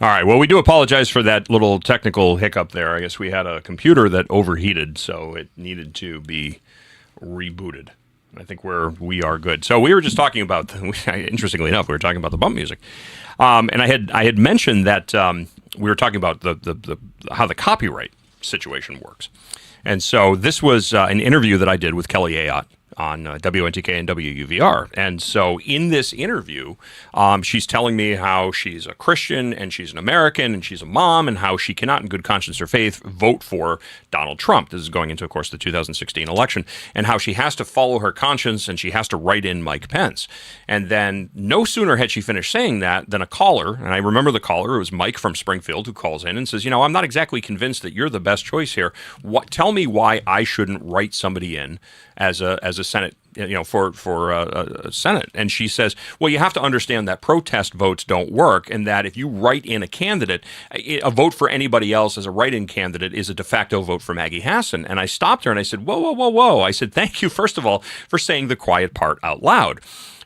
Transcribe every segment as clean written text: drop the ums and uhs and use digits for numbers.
All right. Well, we do apologize for that little technical hiccup there. I guess we had a computer that overheated, so it needed to be rebooted. I think we are good. So we were just talking about, interestingly enough, we were talking about the bump music, and I had mentioned that we were talking about the how the copyright situation works, and so this was an interview that I did with Kelly Ayotte on WNTK and WUVR. And so in this interview, she's telling me how she's a Christian and she's an American and she's a mom and how she cannot in good conscience or faith vote for Donald Trump. This is going into, of course, the 2016 election, and how she has to follow her conscience and she has to write in Mike Pence. And then no sooner had she finished saying that than a caller, and I remember the caller, it was Mike from Springfield, who calls in and says, I'm not exactly convinced that you're the best choice here. Tell me why I shouldn't write somebody in as a Senate, for a Senate. And she says, well, you have to understand that protest votes don't work, and that if you write in a candidate, a vote for anybody else as a write-in candidate is a de facto vote for Maggie Hanson. And I stopped her and I said, whoa. I said, thank you, first of all, for saying the quiet part out loud,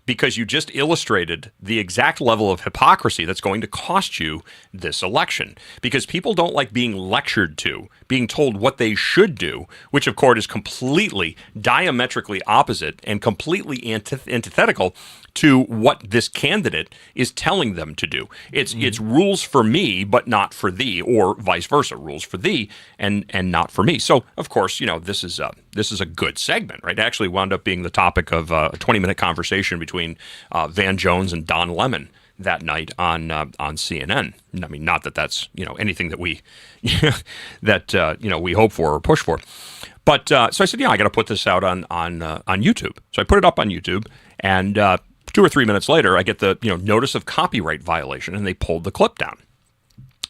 because you just illustrated the exact level of hypocrisy that's going to cost you this election. Because people don't like being lectured to, being told what they should do, which of course is completely diametrically opposite and completely antithetical to what this candidate is telling them to do. It's rules for me, but not for thee, or vice versa, rules for thee and not for me. So, of course, this is a good segment, right? It actually wound up being the topic of a 20-minute conversation between Van Jones and Don Lemon that night on CNN. I mean, not that that's anything that we we hope for or push for. But so I said, I got to put this out on YouTube. So I put it up on YouTube, and 2 or 3 minutes later, I get the notice of copyright violation, and they pulled the clip down.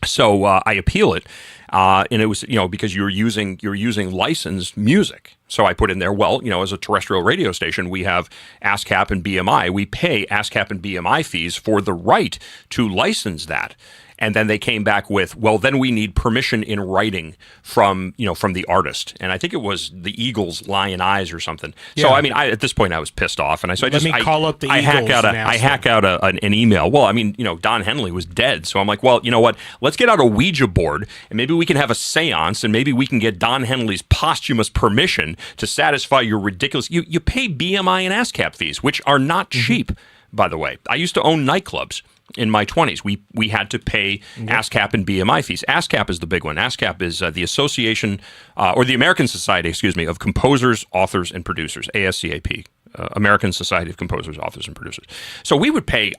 So I appeal it, and it was because you're using licensed music. So I put in there, well, as a terrestrial radio station, we have ASCAP and BMI. We pay ASCAP and BMI fees for the right to license that. And then they came back with, well, then we need permission in writing from the artist. And I think it was the Eagles' Lion Eyes or something. Yeah. So, I mean, at this point, I was pissed off. And I call up the Eagles. I hack out an email. Well, I mean, Don Henley was dead. So I'm like, well, you know what? Let's get out a Ouija board, and maybe we can have a seance, and maybe we can get Don Henley's posthumous permission to satisfy your ridiculous... You pay BMI and ASCAP fees, which are not cheap, by the way. I used to own nightclubs. In my 20s, we had to pay ASCAP and BMI fees. ASCAP is the big one. ASCAP is the Association, or the American Society, of Composers, Authors, and Producers, ASCAP, American Society of Composers, Authors, and Producers. So we would pay,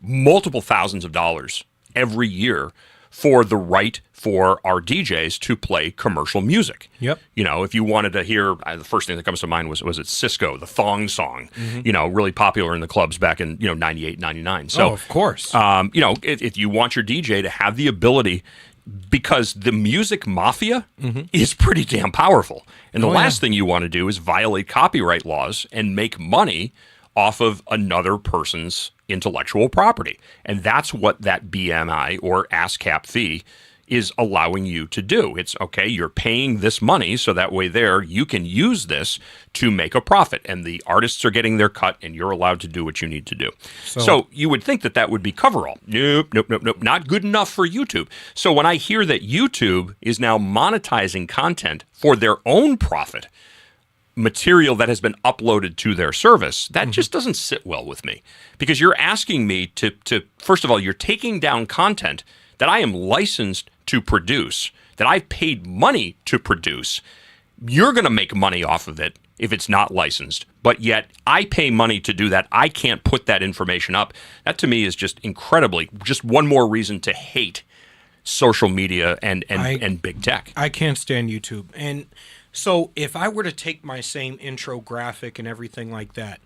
multiple thousands of dollars every year for the right for our DJs to play commercial music. Yep. If you wanted to hear, the first thing that comes to mind was it Cisco, the Thong Song, really popular in the clubs back in, 98, 99. So, of course. If you want your DJ to have the ability, because the music mafia is pretty damn powerful. And the last thing you want to do is violate copyright laws and make money off of another person's intellectual property. And that's what that BMI or ASCAP fee is allowing you to do. It's okay, you're paying this money, so that way you can use this to make a profit, and the artists are getting their cut, and you're allowed to do what you need to do. So you would think that would be coverall. Nope. Not good enough for YouTube. So when I hear that YouTube is now monetizing content for their own profit, material that has been uploaded to their service, that just doesn't sit well with me. Because you're asking me to first of all, you're taking down content that I am licensed to produce, that I've paid money to produce. You're going to make money off of it if it's not licensed, but yet I pay money to do that. I can't put that information up. That to me is just just one more reason to hate social media and big tech. I can't stand YouTube. And so if I were to take my same intro graphic and everything like that,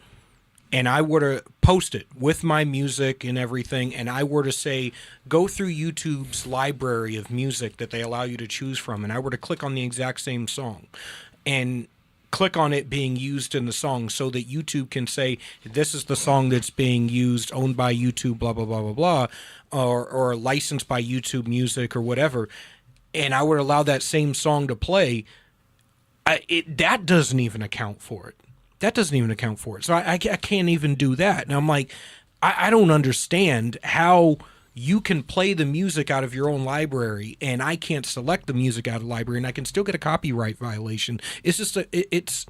and I were to post it with my music and everything, and I were to say, go through YouTube's library of music that they allow you to choose from, and I were to click on the exact same song and click on it being used in the song so that YouTube can say, this is the song that's being used, owned by YouTube, blah, blah, blah, blah, blah, or licensed by YouTube Music or whatever, and I would allow that same song to play, that doesn't even account for it. That doesn't even account for it. So I can't even do that. And I'm like, I don't understand how you can play the music out of your own library, and I can't select the music out of the library, and I can still get a copyright violation. It's just it's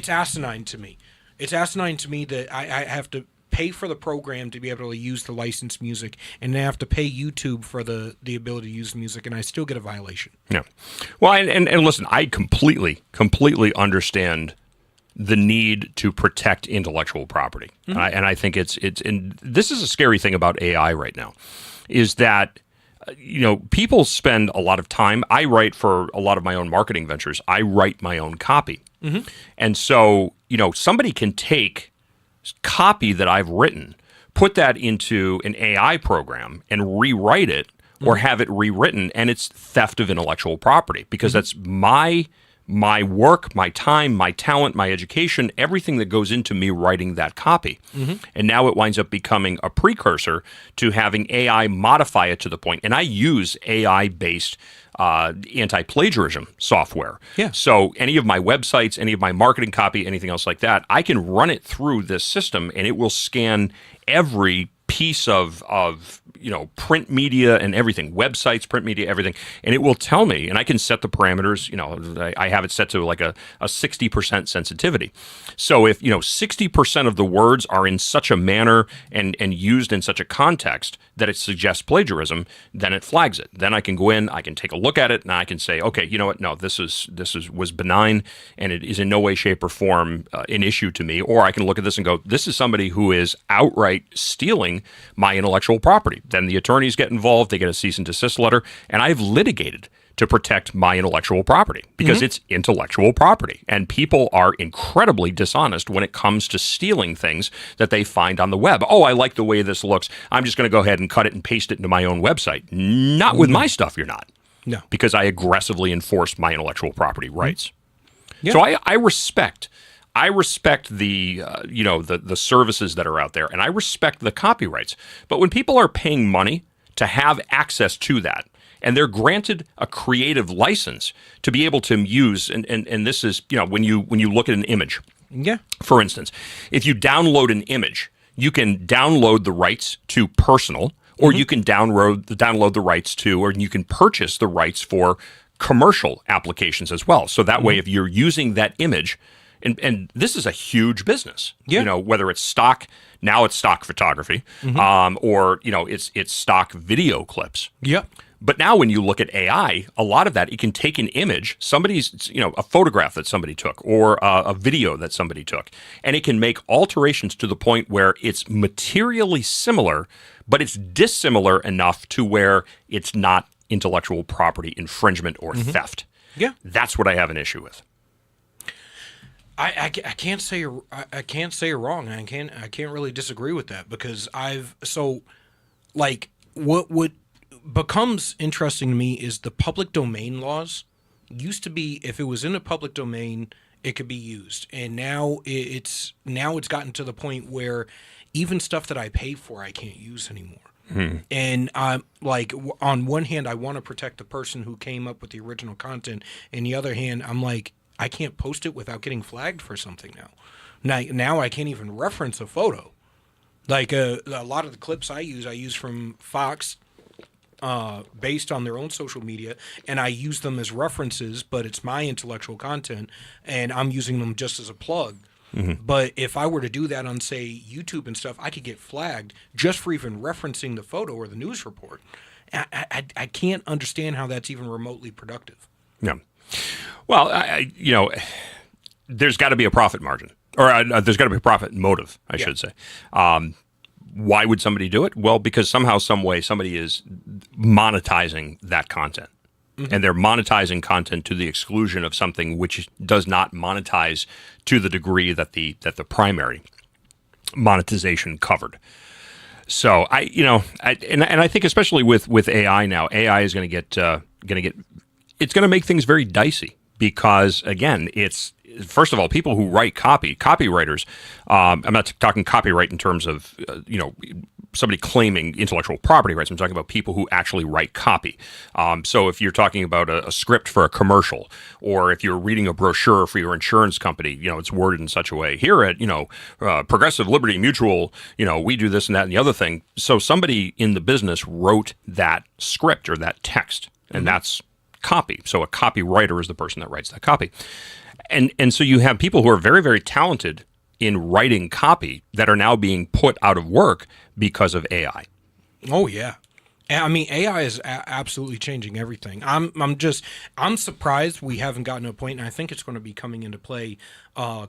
asinine to me. It's asinine to me that I have to pay for the program to be able to use the licensed music, and then I have to pay YouTube for the ability to use the music, and I still get a violation. Yeah. Well, and listen, I completely understand the need to protect intellectual property. And I think it's and this is a scary thing about AI right now, is that people spend a lot of time. I write for a lot of my own marketing ventures. I write my own copy. And so, somebody can take copy that I've written, put that into an AI program and rewrite it or have it rewritten, and it's theft of intellectual property because that's my work, my time, my talent, my education, everything that goes into me writing that copy. And now it winds up becoming a precursor to having AI modify it to the point. And I use AI-based anti-plagiarism software. Yeah. So any of my websites, any of my marketing copy, anything else like that, I can run it through this system, and it will scan every piece of print media and everything, websites, print media, everything, and it will tell me, and I can set the parameters. I have it set to like a 60% sensitivity. So if 60% of the words are in such a manner and used in such a context that it suggests plagiarism, then it flags it. Then I can go in, I can take a look at it, and I can say, okay, you know what? No, this was benign, and it is in no way, shape, or form an issue to me. Or I can look at this and go, this is somebody who is outright stealing my intellectual property. Then the attorneys get involved, they get a cease and desist letter, and I've litigated to protect my intellectual property because it's intellectual property. And people are incredibly dishonest when it comes to stealing things that they find on the web. Oh, I like the way this looks. I'm just going to go ahead and cut it and paste it into my own website. Not with my stuff, you're not. No. Because I aggressively enforce my intellectual property rights. Yeah. So I respect the the services that are out there, and I respect the copyrights. But when people are paying money to have access to that, and they're granted a creative license to be able to use, and this is when you look at an image, for instance, if you download an image, you can download the rights to personal, or you can download the rights to, or you can purchase the rights for commercial applications as well. So that way, if you're using that image. And this is a huge business. Whether it's stock, now it's stock photography, or it's stock video clips. Yep. But now when you look at AI, a lot of that, it can take an image, somebody's, a photograph that somebody took, or a video that somebody took, and it can make alterations to the point where it's materially similar, but it's dissimilar enough to where it's not intellectual property infringement or theft. Yeah. That's what I have an issue with. I can't say you're wrong. I can't really disagree with that because what becomes interesting to me is the public domain laws. Used to be, if it was in a public domain, it could be used, and now it's gotten to the point where even stuff that I pay for I can't use anymore. And on one hand, I want to protect the person who came up with the original content, and the other hand, I'm like, I can't post it without getting flagged for something now. Now I can't even reference a photo. Like a lot of the clips I use from Fox, based on their own social media, and I use them as references, but it's my intellectual content, and I'm using them just as a plug. But if I were to do that on, say, YouTube and stuff, I could get flagged just for even referencing the photo or the news report. I can't understand how that's even remotely productive. Yeah. Well, there's got to be a profit margin, or there's got to be a profit motive, I should say. Why would somebody do it? Well, because somehow, some way, somebody is monetizing that content. And they're monetizing content to the exclusion of something which does not monetize to the degree that the primary monetization covered. So I think especially with AI now, AI is going to get it's going to make things very dicey because again, it's first of all, people who write copywriters. I'm not talking copyright in terms of somebody claiming intellectual property rights. I'm talking about people who actually write copy. So if you're talking about a script for a commercial, or if you're reading a brochure for your insurance company, it's worded in such a way. Here at Progressive Liberty Mutual, we do this and that and the other thing. So somebody in the business wrote that script or that text, and that's copy. So a copywriter is the person that writes that copy. And so you have people who are very, very talented in writing copy that are now being put out of work because of AI. Oh, yeah. I mean, AI is absolutely changing everything. I'm surprised we haven't gotten to a point, and I think it's going to be coming into play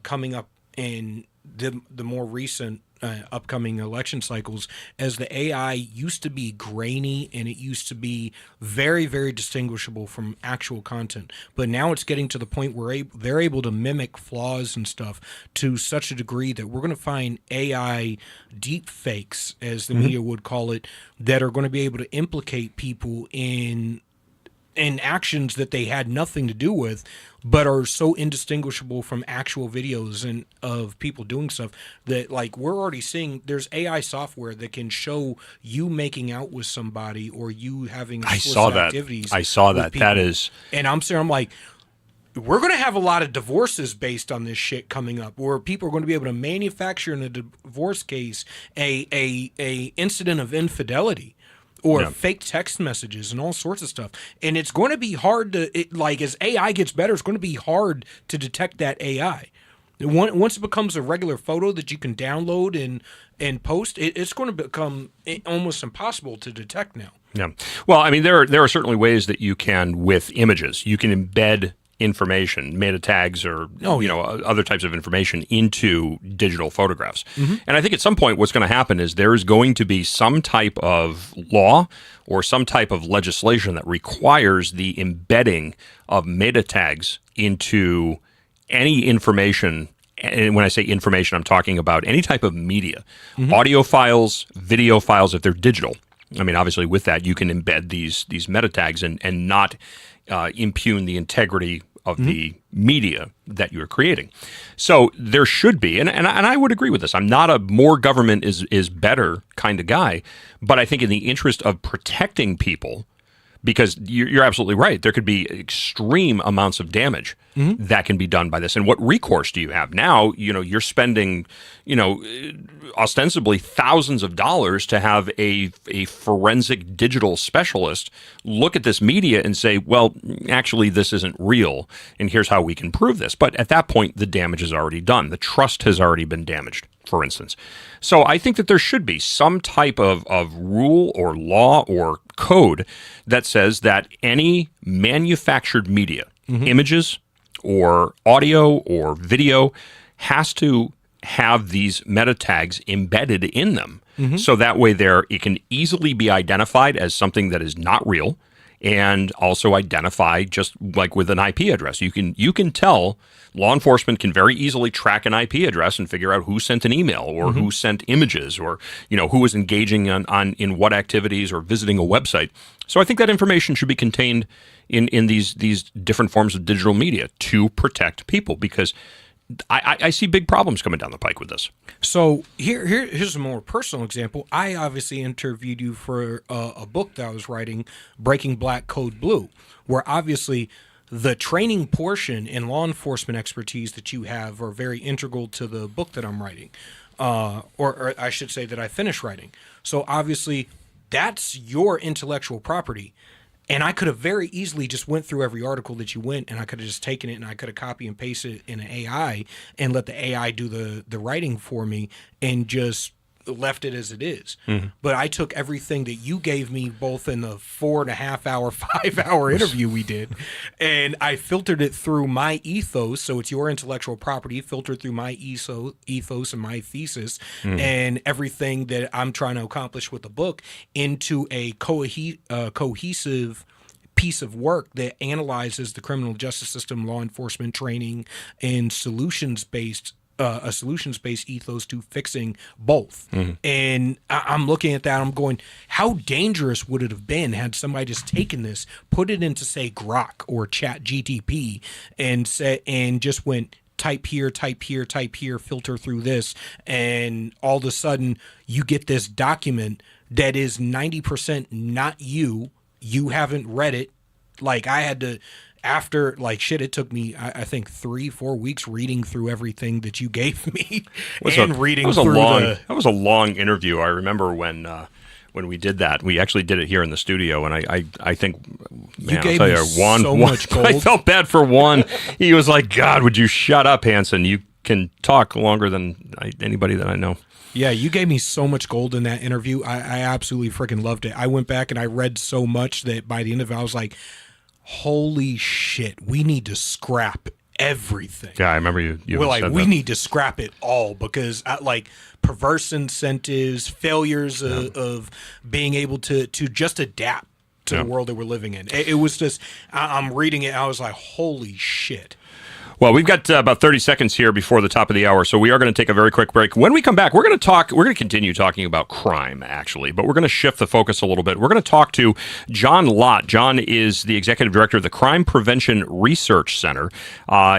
coming up in the more recent upcoming election cycles, as the AI used to be grainy and it used to be very, very distinguishable from actual content. But now it's getting to the point where they're able to mimic flaws and stuff to such a degree that we're going to find AI deep fakes, as the media would call it, that are going to be able to implicate people in actions that they had nothing to do with, but are so indistinguishable from actual videos and of people doing stuff that, like, we're already seeing there's AI software that can show you making out with somebody or you having explicit activities. I saw that. That is, and I'm like, we're going to have a lot of divorces based on this shit coming up, where people are going to be able to manufacture in a divorce case a incident of infidelity. Or fake text messages and all sorts of stuff. And it's going to be hard as AI gets better, it's going to be hard to detect that AI. Once it becomes a regular photo that you can download and post, it's going to become almost impossible to detect now. Yeah. Well, I mean, there are certainly ways that you can, with images, you can embed information, meta tags, or other types of information into digital photographs. And I think at some point what's going to happen is there's going to be some type of law or some type of legislation that requires the embedding of meta tags into any information. And when I say information, I'm talking about any type of media, audio files, video files, if they're digital. I mean, obviously with that, you can embed these meta tags and not impugn the integrity of the media that you're creating. So there should be, and I would agree with this. I'm not a more government is better kind of guy, but I think in the interest of protecting people, because you're absolutely right, there could be extreme amounts of damage that can be done by this. And what recourse do you have now? You're spending, ostensibly thousands of dollars to have a forensic digital specialist look at this media and say, well, actually, this isn't real, and here's how we can prove this. But at that point, the damage is already done. The trust has already been damaged, for instance. So I think that there should be some type of rule or law or code that says that any manufactured media, images or audio or video, has to have these meta tags embedded in them. So that way it can easily be identified as something that is not real, and also identify, just like with an IP address. You can tell, law enforcement can very easily track an IP address and figure out who sent an email or who sent images, or who was engaging in what activities or visiting a website. So I think that information should be contained in these different forms of digital media to protect people, because I see big problems coming down the pike with this. So here's a more personal example. I obviously interviewed you for a book that I was writing, Breaking Black Code Blue, where obviously the training portion and law enforcement expertise that you have are very integral to the book that I'm writing, or I should say that I finished writing. So obviously that's your intellectual property. And I could have very easily just went through every article that you went, and I could have just taken it and I could have copy and pasted it in an AI and let the AI do the writing for me and just left it as it is. But I took everything that you gave me, both in the 4.5 hour, 5 hour interview we did, and I filtered it through my ethos. So it's your intellectual property filtered through my ethos and my thesis and everything that I'm trying to accomplish with the book into a cohesive piece of work that analyzes the criminal justice system, law enforcement training, and solutions-based ethos to fixing both. And I'm looking at that, I'm going, how dangerous would it have been had somebody just taken this, put it into, say, Grok or Chat GTP, and just went, type here, type here, type here, filter through this, and all of a sudden you get this document that is 90% not you. You haven't read it. Like I had to, after like shit, it took me I think 3-4 weeks reading through everything that you gave me reading through that was a long interview. I remember when we did that, we actually did it here in the studio, and I think, man, you gave I'll tell me you, so much gold. I felt bad for Juan. He was like, God, would you shut up, Hanson? You can talk longer than anybody that I know. Yeah, you gave me so much gold in that interview. I absolutely freaking loved it. I went back and I read so much that by the end of it, I was like, holy shit, we need to scrap everything. Yeah, I remember you We're like, said we that. need to scrap it all because like perverse incentives, failures of being able to just adapt to the world that we're living in. It was just, I'm reading it, I was like, holy shit. Well, we've got about 30 seconds here before the top of the hour, so we are going to take a very quick break. When we come back, we're going to continue talking about crime, actually, but we're going to shift the focus a little bit. We're going to talk to John Lott. John is the executive director of the Crime Prevention Research Center.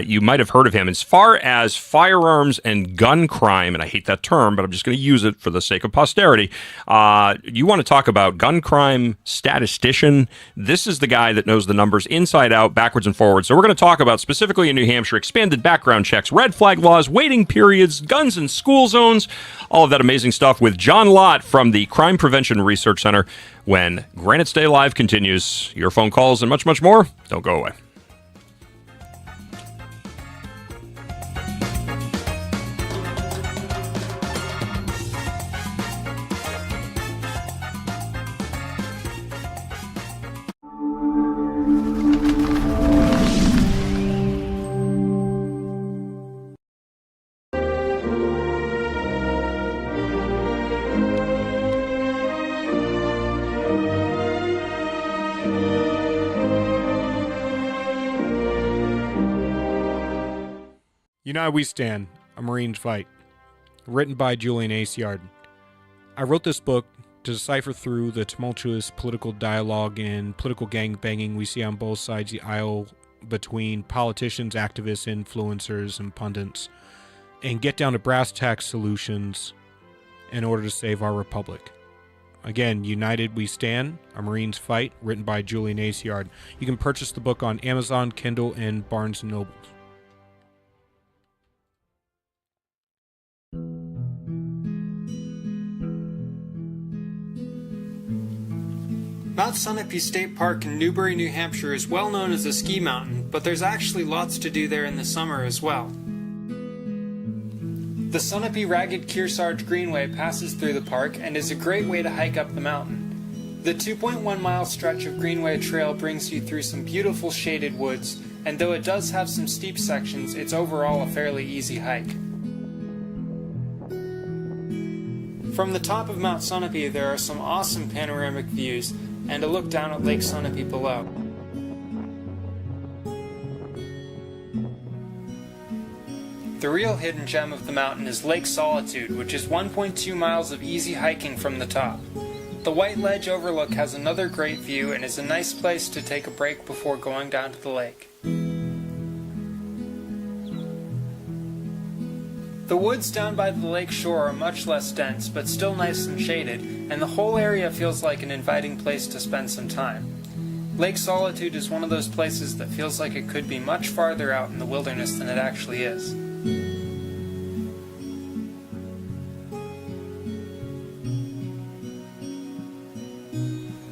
You might have heard of him. As far as firearms and gun crime, and I hate that term, but I'm just going to use it for the sake of posterity, you want to talk about gun crime statistician. This is the guy that knows the numbers inside out, backwards and forwards. So we're going to talk about, specifically in New Hampshire, expanded background checks, red flag laws, waiting periods, guns in school zones, all of that amazing stuff with John Lott from the Crime Prevention Research Center when Granite Stay Live continues. Your phone calls and much, much more. Don't go away. United We Stand, A Marine's Fight. Written by Julian Acciard. I wrote this book to decipher through the tumultuous political dialogue and political gangbanging we see on both sides of the aisle between politicians, activists, influencers, and pundits, and get down to brass tacks solutions in order to save our republic. Again, United We Stand, A Marine's Fight, written by Julian Acciard. You can purchase the book on Amazon, Kindle, and Barnes & Noble. Mount Sunapee State Park in Newbury, New Hampshire is well known as a ski mountain, but there's actually lots to do there in the summer as well. The Sunapee Ragged Kearsarge Greenway passes through the park and is a great way to hike up the mountain. The 2.1 mile stretch of Greenway Trail brings you through some beautiful shaded woods, and though it does have some steep sections, it's overall a fairly easy hike. From the top of Mount Sunapee there are some awesome panoramic views, and a look down at Lake Sunapee below. The real hidden gem of the mountain is Lake Solitude, which is 1.2 miles of easy hiking from the top. The White Ledge overlook has another great view and is a nice place to take a break before going down to the lake. The woods down by the lake shore are much less dense, but still nice and shaded, and the whole area feels like an inviting place to spend some time. Lake Solitude is one of those places that feels like it could be much farther out in the wilderness than it actually is.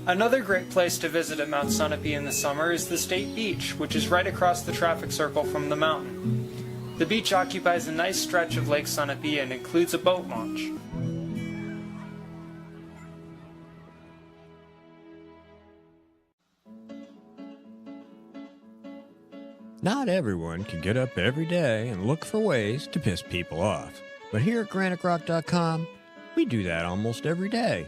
Another great place to visit at Mount Sunapee in the summer is the State Beach, which is right across the traffic circle from the mountain. The beach occupies a nice stretch of Lake Sunapee and includes a boat launch. Not everyone can get up every day and look for ways to piss people off. But here at GraniteRock.com, we do that almost every day.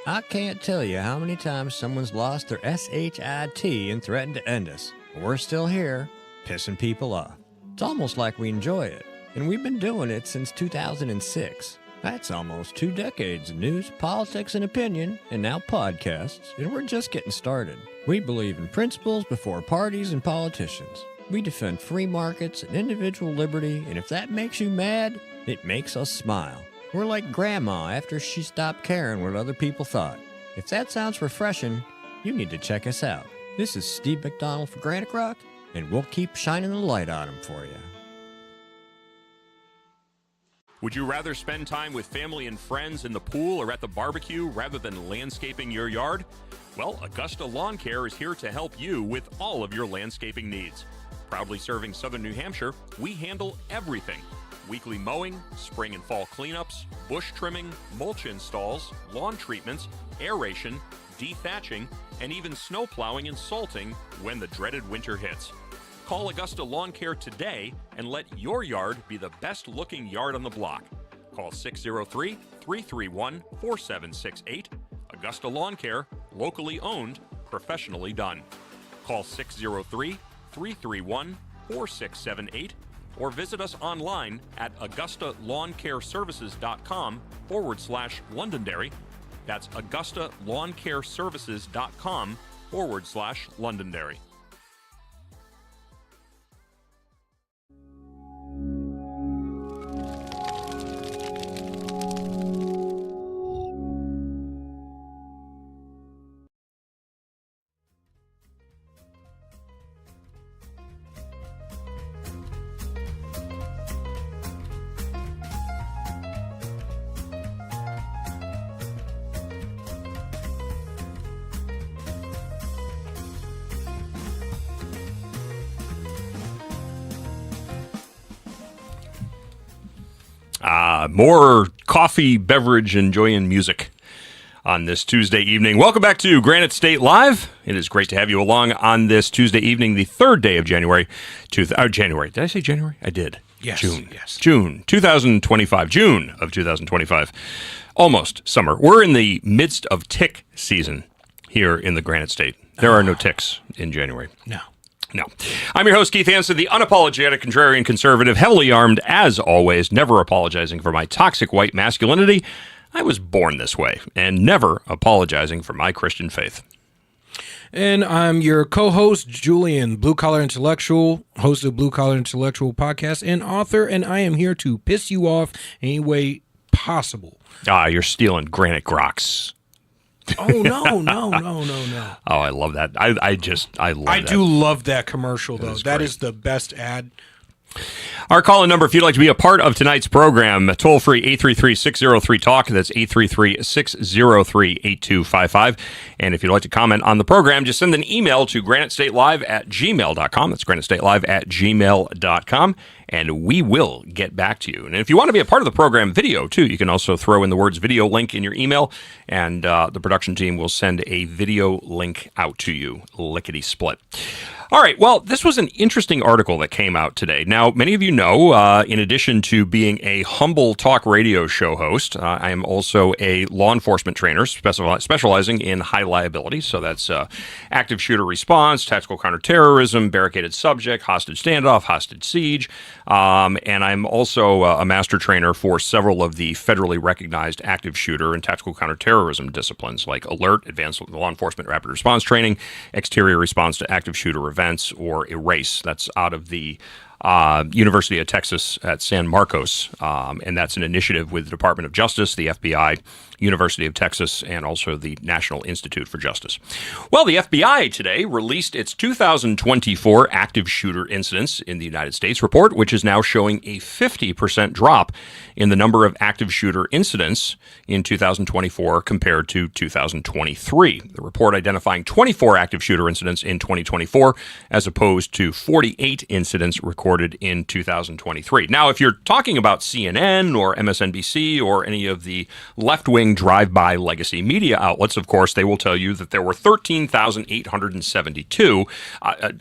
I can't tell you how many times someone's lost their SHIT and threatened to end us. But we're still here, pissing people off. It's almost like we enjoy it, and we've been doing it since 2006. That's almost 2 decades of news, politics, and opinion, and now podcasts, and we're just getting started. We believe in principles before parties and politicians. We defend free markets and individual liberty, and if that makes you mad, it makes us smile. We're like Grandma after she stopped caring what other people thought. If that sounds refreshing, you need to check us out. This is Steve McDonald for Granite Rock, and we'll keep shining the light on them for you. Would you rather spend time with family and friends in the pool or at the barbecue rather than landscaping your yard? Well, Augusta Lawn Care is here to help you with all of your landscaping needs. Proudly serving southern New Hampshire, we handle everything. Weekly mowing, spring and fall cleanups, bush trimming, mulch installs, lawn treatments, aeration, dethatching, and even snow plowing and salting when the dreaded winter hits. Call Augusta Lawn Care today and let your yard be the best-looking yard on the block. Call 603-331-4768. Augusta Lawn Care, locally owned, professionally done. Call 603-331-4678 or visit us online at AugustaLawnCareServices.com/Londonderry. That's AugustaLawnCareServices.com/Londonderry. More coffee, beverage, and joy and music on this Tuesday evening. Welcome back to Granite State Live. It is great to have you along on this Tuesday evening, the 3rd day of January. January. Did I say January? I did. Yes. June. Yes. June 2025. June of 2025. Almost summer. We're in the midst of tick season here in the Granite State. There are no ticks in January. No. No. I'm your host, Keith Hanson, the unapologetic contrarian conservative, heavily armed, as always, never apologizing for my toxic white masculinity. I was born this way, and never apologizing for my Christian faith. And I'm your co-host, Julian, Blue Collar Intellectual, host of Blue Collar Intellectual podcast, and author, and I am here to piss you off any way possible. You're stealing Granite Groks. Oh, no. Oh, I love that. I love that. I do love that commercial, though. That is the best ad. Our call-in number, if you'd like to be a part of tonight's program, toll-free 833-603-TALK. That's 833-603-8255. And if you'd like to comment on the program, just send an email to granitestatelive@gmail.com. That's granitestatelive@gmail.com. And we will get back to you. And if you want to be a part of the program video, too, you can also throw in the words video link in your email, and the production team will send a video link out to you, lickety-split. All right, well, this was an interesting article that came out today. Now, many of you know, in addition to being a humble talk radio show host, I am also a law enforcement trainer specializing in high liability. So that's active shooter response, tactical counterterrorism, barricaded subject, hostage standoff, hostage siege. And I'm also a master trainer for several of the federally recognized active shooter and tactical counterterrorism disciplines like alert, advanced law enforcement rapid response training, exterior response to active shooter events, or erase. That's out of the University of Texas at San Marcos, and that's an initiative with the Department of Justice, the FBI, University of Texas, and also the National Institute for Justice. Well, the FBI today released its 2024 active shooter incidents in the United States report, which is now showing a 50% drop in the number of active shooter incidents in 2024 compared to 2023. The report identifying 24 active shooter incidents in 2024 as opposed to 48 incidents recorded in 2023. Now, if you're talking about CNN or MSNBC or any of the left-wing drive-by legacy media outlets, of course, they will tell you that there were 13,872.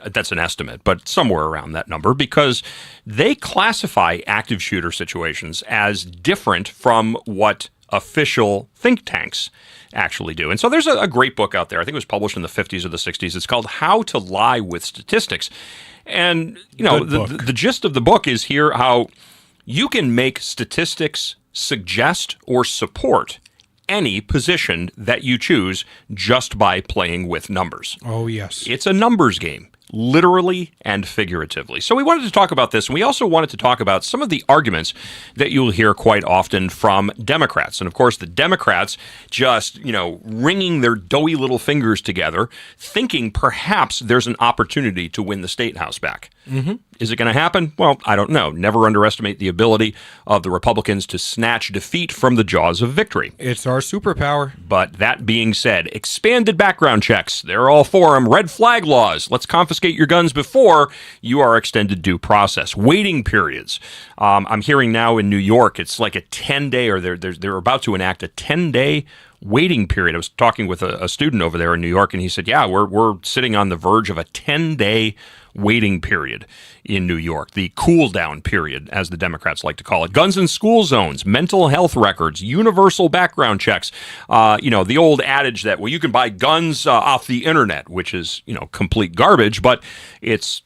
That's an estimate, but somewhere around that number, because they classify active shooter situations as different from what official think tanks actually do. And so there's a great book out there. I think it was published in the 50s or the 60s. It's called How to Lie with Statistics. And, you know, the gist of the book is here how you can make statistics suggest or support any position that you choose just by playing with numbers. Oh, yes. It's a numbers game. literally and figuratively. So we wanted to talk about this, and we also wanted to talk about some of the arguments that you'll hear quite often from Democrats. And of course, the Democrats just, wringing their doughy little fingers together, thinking perhaps there's an opportunity to win the State House back. Mm-hmm. Is it going to happen? Well, I don't know. Never underestimate the ability of the Republicans to snatch defeat from the jaws of victory. It's our superpower. But that being said, expanded background checks, they're all for them. Red flag laws, let's confiscate your guns before you are extended due process. Waiting periods. I'm hearing now in New York, it's like a 10-day, or they're about to enact a 10-day waiting period. I was talking with a student over there in New York, and he said, yeah, we're sitting on the verge of a 10-day waiting period in New York, the cool down period, as the Democrats like to call it. Guns in school zones, mental health records, universal background checks. The old adage that, well, you can buy guns off the internet, which is, complete garbage, but it's,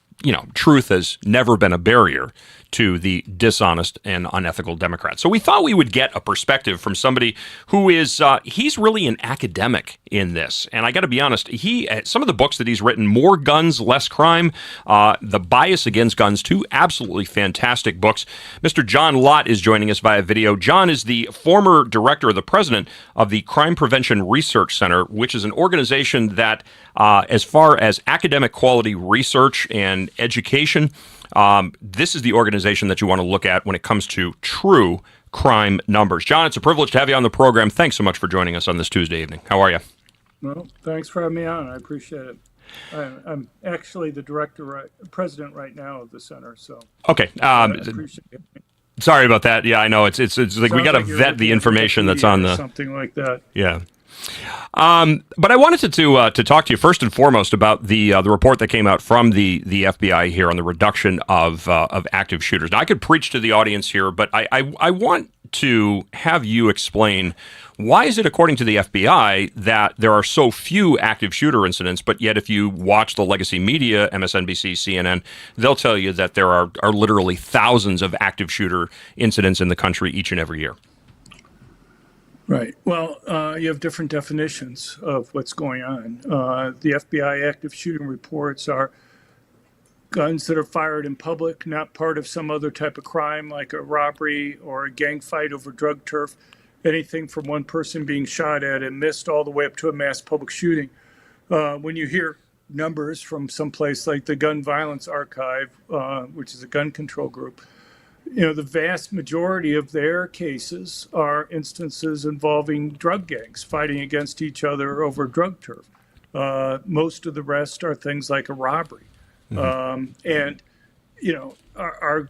truth has never been a barrier to the dishonest and unethical Democrats. So we thought we would get a perspective from somebody who is, he's really an academic in this. And I got to be honest, some of the books that he's written, More Guns, Less Crime, The Bias Against Guns, two absolutely fantastic books. Mr. John Lott is joining us via video. John is the former director or the president of the Crime Prevention Research Center, which is an organization that, as far as academic quality research and education, this is the organization that you want to look at when it comes to true crime numbers. John, it's a privilege to have you on the program. Thanks so much for joining us on this Tuesday evening. How are you? Well, thanks for having me on. I appreciate it. I'm actually the president right now of the center. So okay. I appreciate it. Sorry about that. Yeah, I know it's like we got to vet the information that's on the something like that. Yeah. But I wanted to talk to you first and foremost about the report that came out from the FBI here on the reduction of active shooters. Now, I could preach to the audience here, but I want to have you explain, why is it, according to the FBI, that there are so few active shooter incidents, but yet if you watch the legacy media, MSNBC, CNN, they'll tell you that there are literally thousands of active shooter incidents in the country each and every year. Right. Well, you have different definitions of what's going on. The FBI active shooting reports are guns that are fired in public, not part of some other type of crime like a robbery or a gang fight over drug turf, anything from one person being shot at and missed all the way up to a mass public shooting. When you hear numbers from someplace like the Gun Violence Archive, which is a gun control group, the vast majority of their cases are instances involving drug gangs fighting against each other over drug turf. Most of the rest are things like a robbery. Are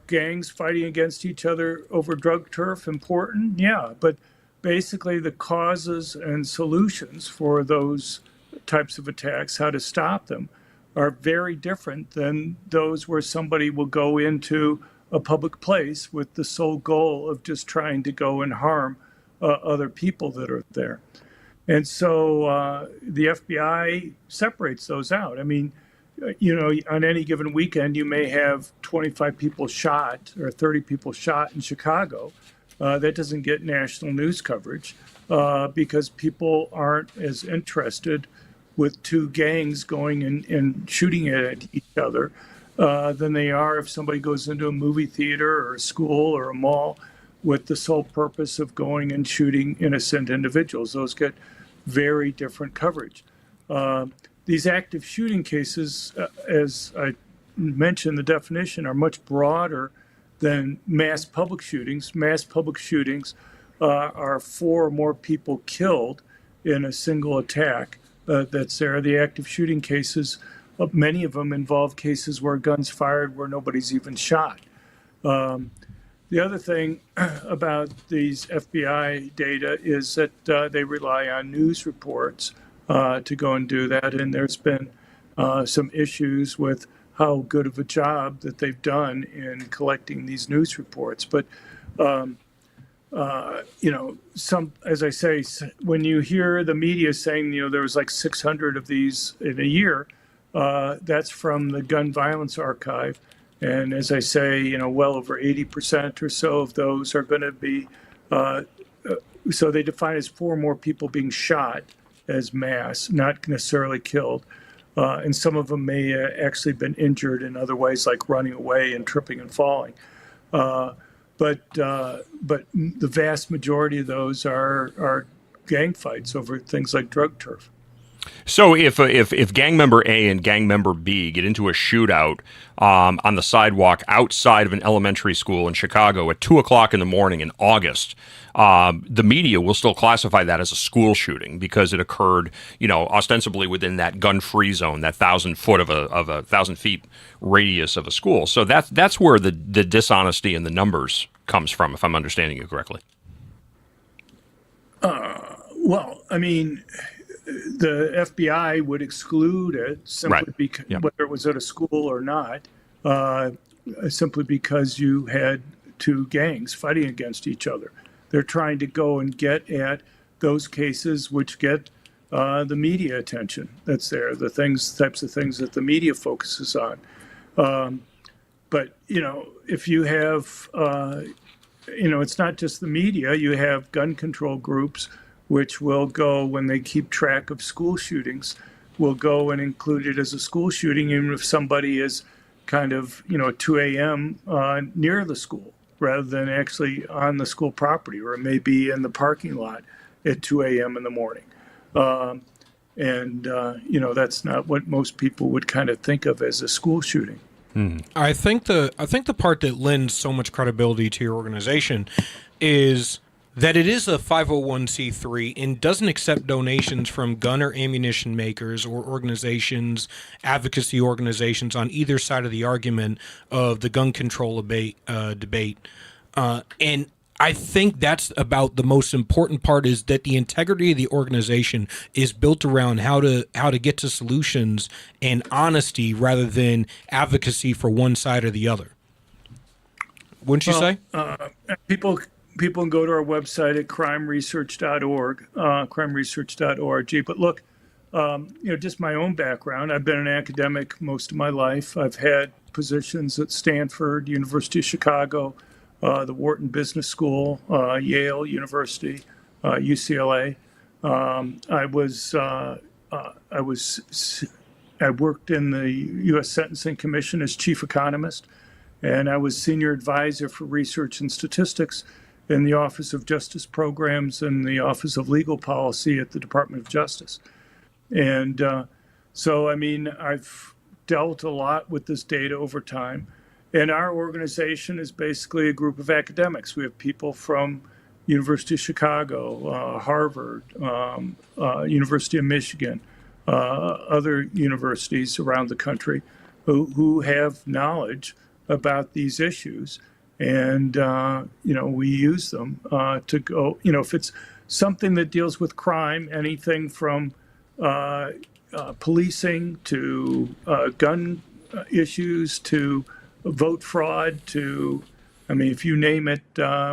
gangs fighting against each other over drug turf important? Yeah, but basically the causes and solutions for those types of attacks, how to stop them, are very different than those where somebody will go into a public place with the sole goal of just trying to go and harm other people that are there. And so the FBI separates those out. I mean, on any given weekend, you may have 25 people shot or 30 people shot in Chicago. That doesn't get national news coverage because people aren't as interested with two gangs going and shooting at each other than they are if somebody goes into a movie theater or a school or a mall with the sole purpose of going and shooting innocent individuals. Those get very different coverage. These active shooting cases, as I mentioned, the definition, are much broader than mass public shootings. Mass public shootings are 4 or more people killed in a single attack that's there. The active shooting cases, many of them involve cases where guns fired where nobody's even shot. The other thing about these FBI data is that they rely on news reports to go and do that, and there's been some issues with how good of a job that they've done in collecting these news reports. But as I say, when you hear the media saying, there was like 600 of these in a year, that's from the Gun Violence Archive. And as I say, well over 80% or so of those are going to be, so they define as 4 more people being shot as mass, not necessarily killed. and some of them may actually been injured in other ways, like running away and tripping and falling. But the vast majority of those are gang fights over things like drug turf. So if gang member A and gang member B get into a shootout on the sidewalk outside of an elementary school in Chicago at 2:00 in the morning in August, the media will still classify that as a school shooting because it occurred, ostensibly within that gun-free zone, that 1,000 foot of a 1,000 feet radius of a school. So that's where the dishonesty in the numbers comes from, if I'm understanding you correctly. Well, I mean, the FBI would exclude it simply Right. because Yeah. whether it was at a school or not, simply because you had two gangs fighting against each other. They're trying to go and get at those cases which get the media attention that's there, the types of things that the media focuses on. But if you have, it's not just the media. You have gun control groups which will go, when they keep track of school shootings, will go and include it as a school shooting, even if somebody is kind of, at 2 a.m. Near the school, rather than actually on the school property, or it may be in the parking lot at 2 a.m. in the morning. That's not what most people would kind of think of as a school shooting. I think the part that lends so much credibility to your organization is that it is a 501c3 and doesn't accept donations from gun or ammunition makers or organizations, advocacy organizations on either side of the argument of the gun control debate. And I think that's about the most important part, is that the integrity of the organization is built around how to get to solutions and honesty rather than advocacy for one side or the other. Wouldn't you say? People can go to our website at crimeresearch.org, crimeresearch.org. But look, just my own background. I've been an academic most of my life. I've had positions at Stanford, University of Chicago, the Wharton Business School, Yale University, UCLA. I worked in the U.S. Sentencing Commission as chief economist, and I was senior advisor for research and statistics in the Office of Justice Programs and the Office of Legal Policy at the Department of Justice. And I've dealt a lot with this data over time. And our organization is basically a group of academics. We have people from University of Chicago, Harvard, University of Michigan, other universities around the country who have knowledge about these issues. And, we use them to go, if it's something that deals with crime, anything from policing to gun issues to vote fraud to, if you name it,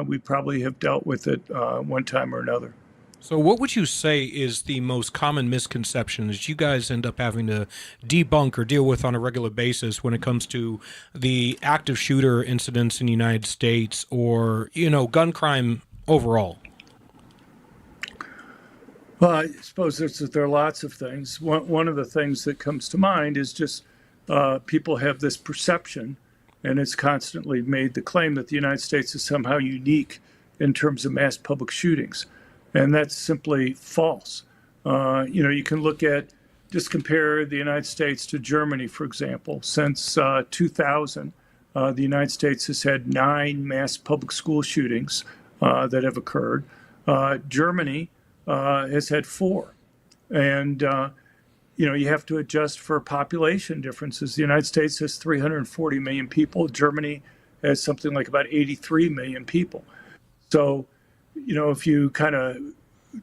we probably have dealt with it one time or another. So what would you say is the most common misconception that you guys end up having to debunk or deal with on a regular basis when it comes to the active shooter incidents in the United States or, gun crime overall? Well, I suppose there are lots of things. One of the things that comes to mind is just people have this perception, and it's constantly made the claim that the United States is somehow unique in terms of mass public shootings. And that's simply false. You can just compare the United States to Germany, for example. Since 2000, the United States has had 9 mass public school shootings that have occurred. Germany has had 4. And, you have to adjust for population differences. The United States has 340 million people. Germany has something like about 83 million people. So, if you kind of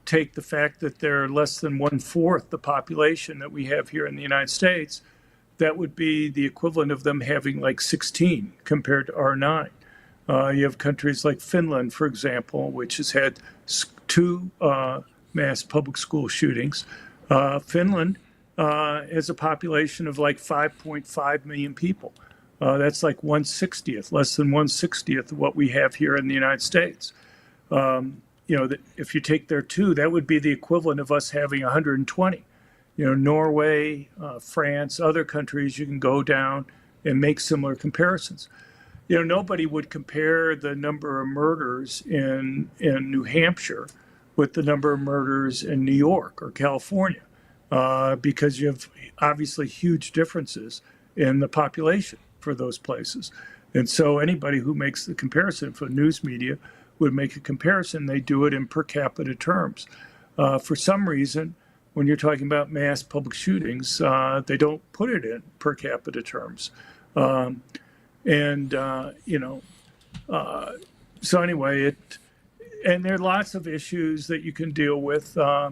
take the fact that they're less than 1/4 the population that we have here in the United States, that would be the equivalent of them having like 16 compared to our 9. You have countries like Finland, for example, which has had 2 mass public school shootings. Finland has a population of like 5.5 million people. That's like 1/60th, less than 1/60th of what we have here in the United States. If you take their 2, that would be the equivalent of us having 120. Norway, France, other countries, you can go down and make similar comparisons. Nobody would compare the number of murders in New Hampshire with the number of murders in New York or California, because you have obviously huge differences in the population for those places. And so anybody who makes the comparison, for news media would make a comparison, they do it in per capita terms. For some reason, when you're talking about mass public shootings, they don't put it in per capita terms. So anyway, and there are lots of issues that you can deal with. I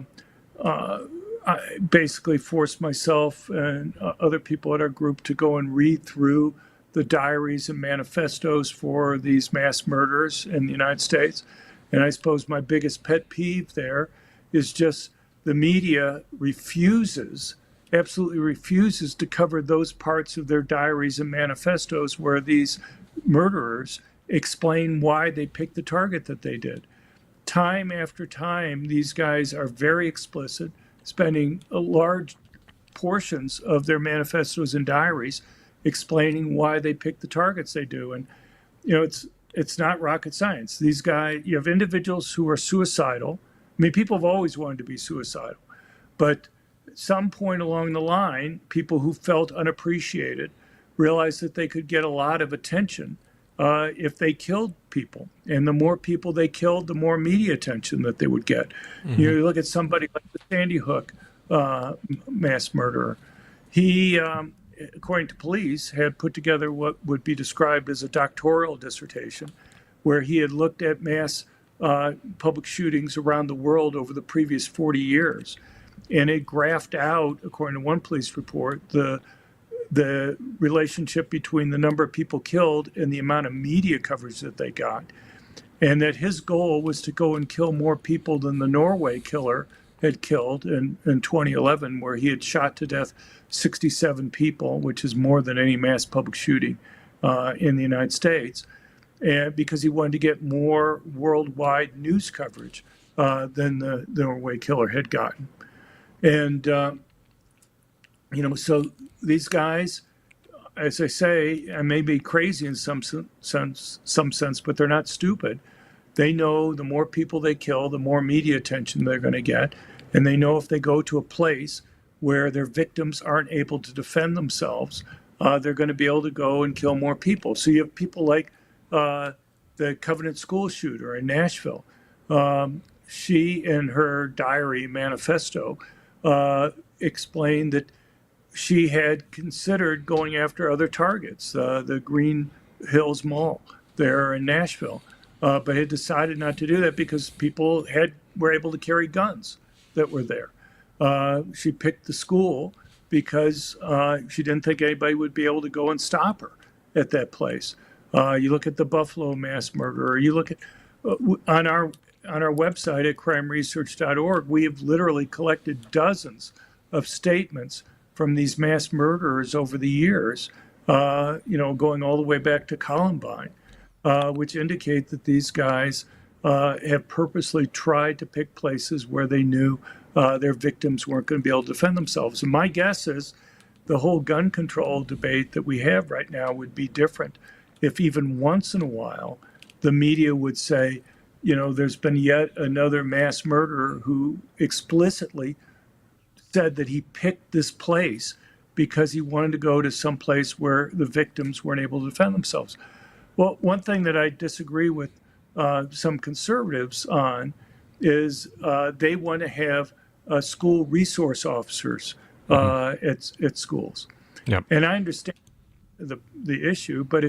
basically forced myself and other people at our group to go and read through the diaries and manifestos for these mass murderers in the United States. And I suppose my biggest pet peeve there is just the media absolutely refuses to cover those parts of their diaries and manifestos where these murderers explain why they picked the target that they did. Time after time, these guys are very explicit, spending large portions of their manifestos and diaries explaining why they picked the targets they do. And, it's not rocket science. These guys, you have individuals who are suicidal. I mean, people have always wanted to be suicidal, but at some point along the line, people who felt unappreciated realized that they could get a lot of attention if they killed people. And the more people they killed, the more media attention that they would get. Mm-hmm. You look at somebody like the Sandy Hook mass murderer. He, according to police, had put together what would be described as a doctoral dissertation, where he had looked at mass public shootings around the world over the previous 40 years. And it graphed out, according to one police report, the relationship between the number of people killed and the amount of media coverage that they got. And that his goal was to go and kill more people than the Norway killer had killed in 2011, where he had shot to death 67 people, which is more than any mass public shooting in the United States, and because he wanted to get more worldwide news coverage than the Norway killer had gotten. And, so these guys, as I say, may be crazy in some sense, but they're not stupid. They know the more people they kill, the more media attention they're going to get. And they know if they go to a place where their victims aren't able to defend themselves, they're going to be able to go and kill more people. So you have people like the Covenant school shooter in Nashville. She, in her diary manifesto, explained that she had considered going after other targets, the Green Hills Mall there in Nashville, but had decided not to do that because people were able to carry guns that were there. She picked the school because she didn't think anybody would be able to go and stop her at that place. You look at the Buffalo mass murderer. You look at on our website at crimeresearch.org, we have literally collected dozens of statements from these mass murderers over the years, going all the way back to Columbine, which indicate that these guys have purposely tried to pick places where they knew their victims weren't going to be able to defend themselves. And my guess is the whole gun control debate that we have right now would be different if even once in a while the media would say, there's been yet another mass murderer who explicitly said that he picked this place because he wanted to go to some place where the victims weren't able to defend themselves. Well, one thing that I disagree with some conservatives on is they want to have school resource officers at schools. Yep. And I understand the issue, but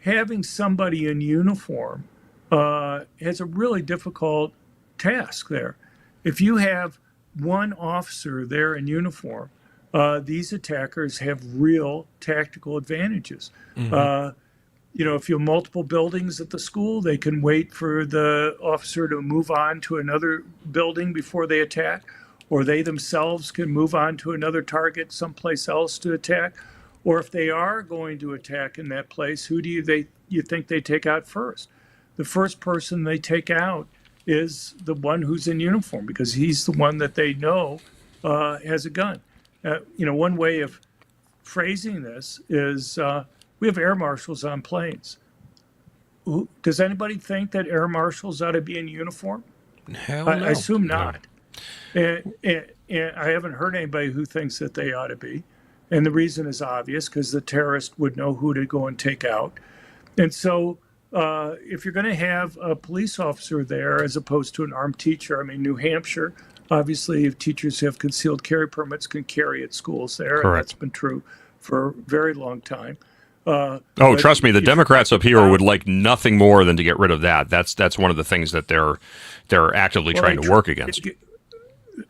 having somebody in uniform has a really difficult task there. If you have one officer there in uniform, these attackers have real tactical advantages. Mm-hmm. If you have multiple buildings at the school, they can wait for the officer to move on to another building before they attack, or they themselves can move on to another target someplace else to attack. Or if they are going to attack in that place, who do you think they take out first? The first person they take out is the one who's in uniform, because he's the one that they know has a gun. One way of phrasing this is we have air marshals on planes. Does anybody think that air marshals ought to be in uniform? Hell no. I assume not. And I haven't heard anybody who thinks that they ought to be. And the reason is obvious, because the terrorist would know who to go and take out. And so if you're going to have a police officer there as opposed to an armed teacher, I mean, New Hampshire, obviously, if teachers have concealed carry permits, can carry at schools there. Correct. And that's been true for a very long time. Trust me, the Democrats up here would like nothing more than to get rid of that. That's one of the things that they're actively trying to work against.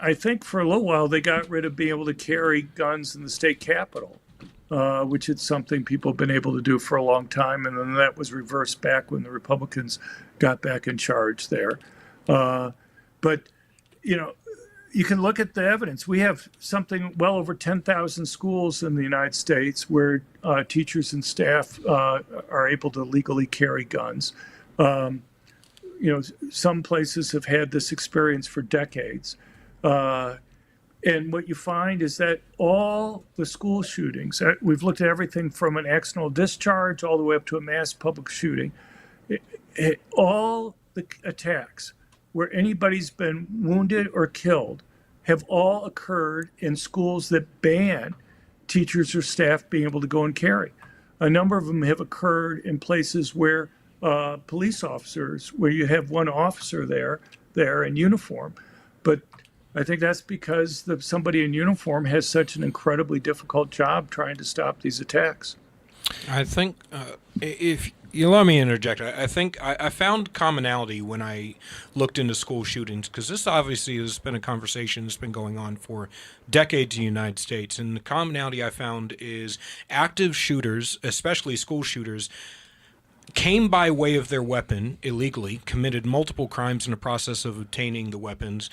I think for a little while they got rid of being able to carry guns in the state capitol, which is something people have been able to do for a long time, and then that was reversed back when the Republicans got back in charge there. But you can look at the evidence. We have something well over 10,000 schools in the United States where teachers and staff are able to legally carry guns. Some places have had this experience for decades. And what you find is that all the school shootings, we've looked at everything from an accidental discharge all the way up to a mass public shooting, all the attacks where anybody's been wounded or killed have all occurred in schools that ban teachers or staff being able to go and carry. A number of them have occurred in places where police officers, where you have one officer there in uniform. But I think that's because somebody in uniform has such an incredibly difficult job trying to stop these attacks. I think if you allow me to interject, I think I found commonality when I looked into school shootings, because this obviously has been a conversation that's been going on for decades in the United States. And the commonality I found is active shooters, especially school shooters, came by way of their weapon illegally, committed multiple crimes in the process of obtaining the weapons,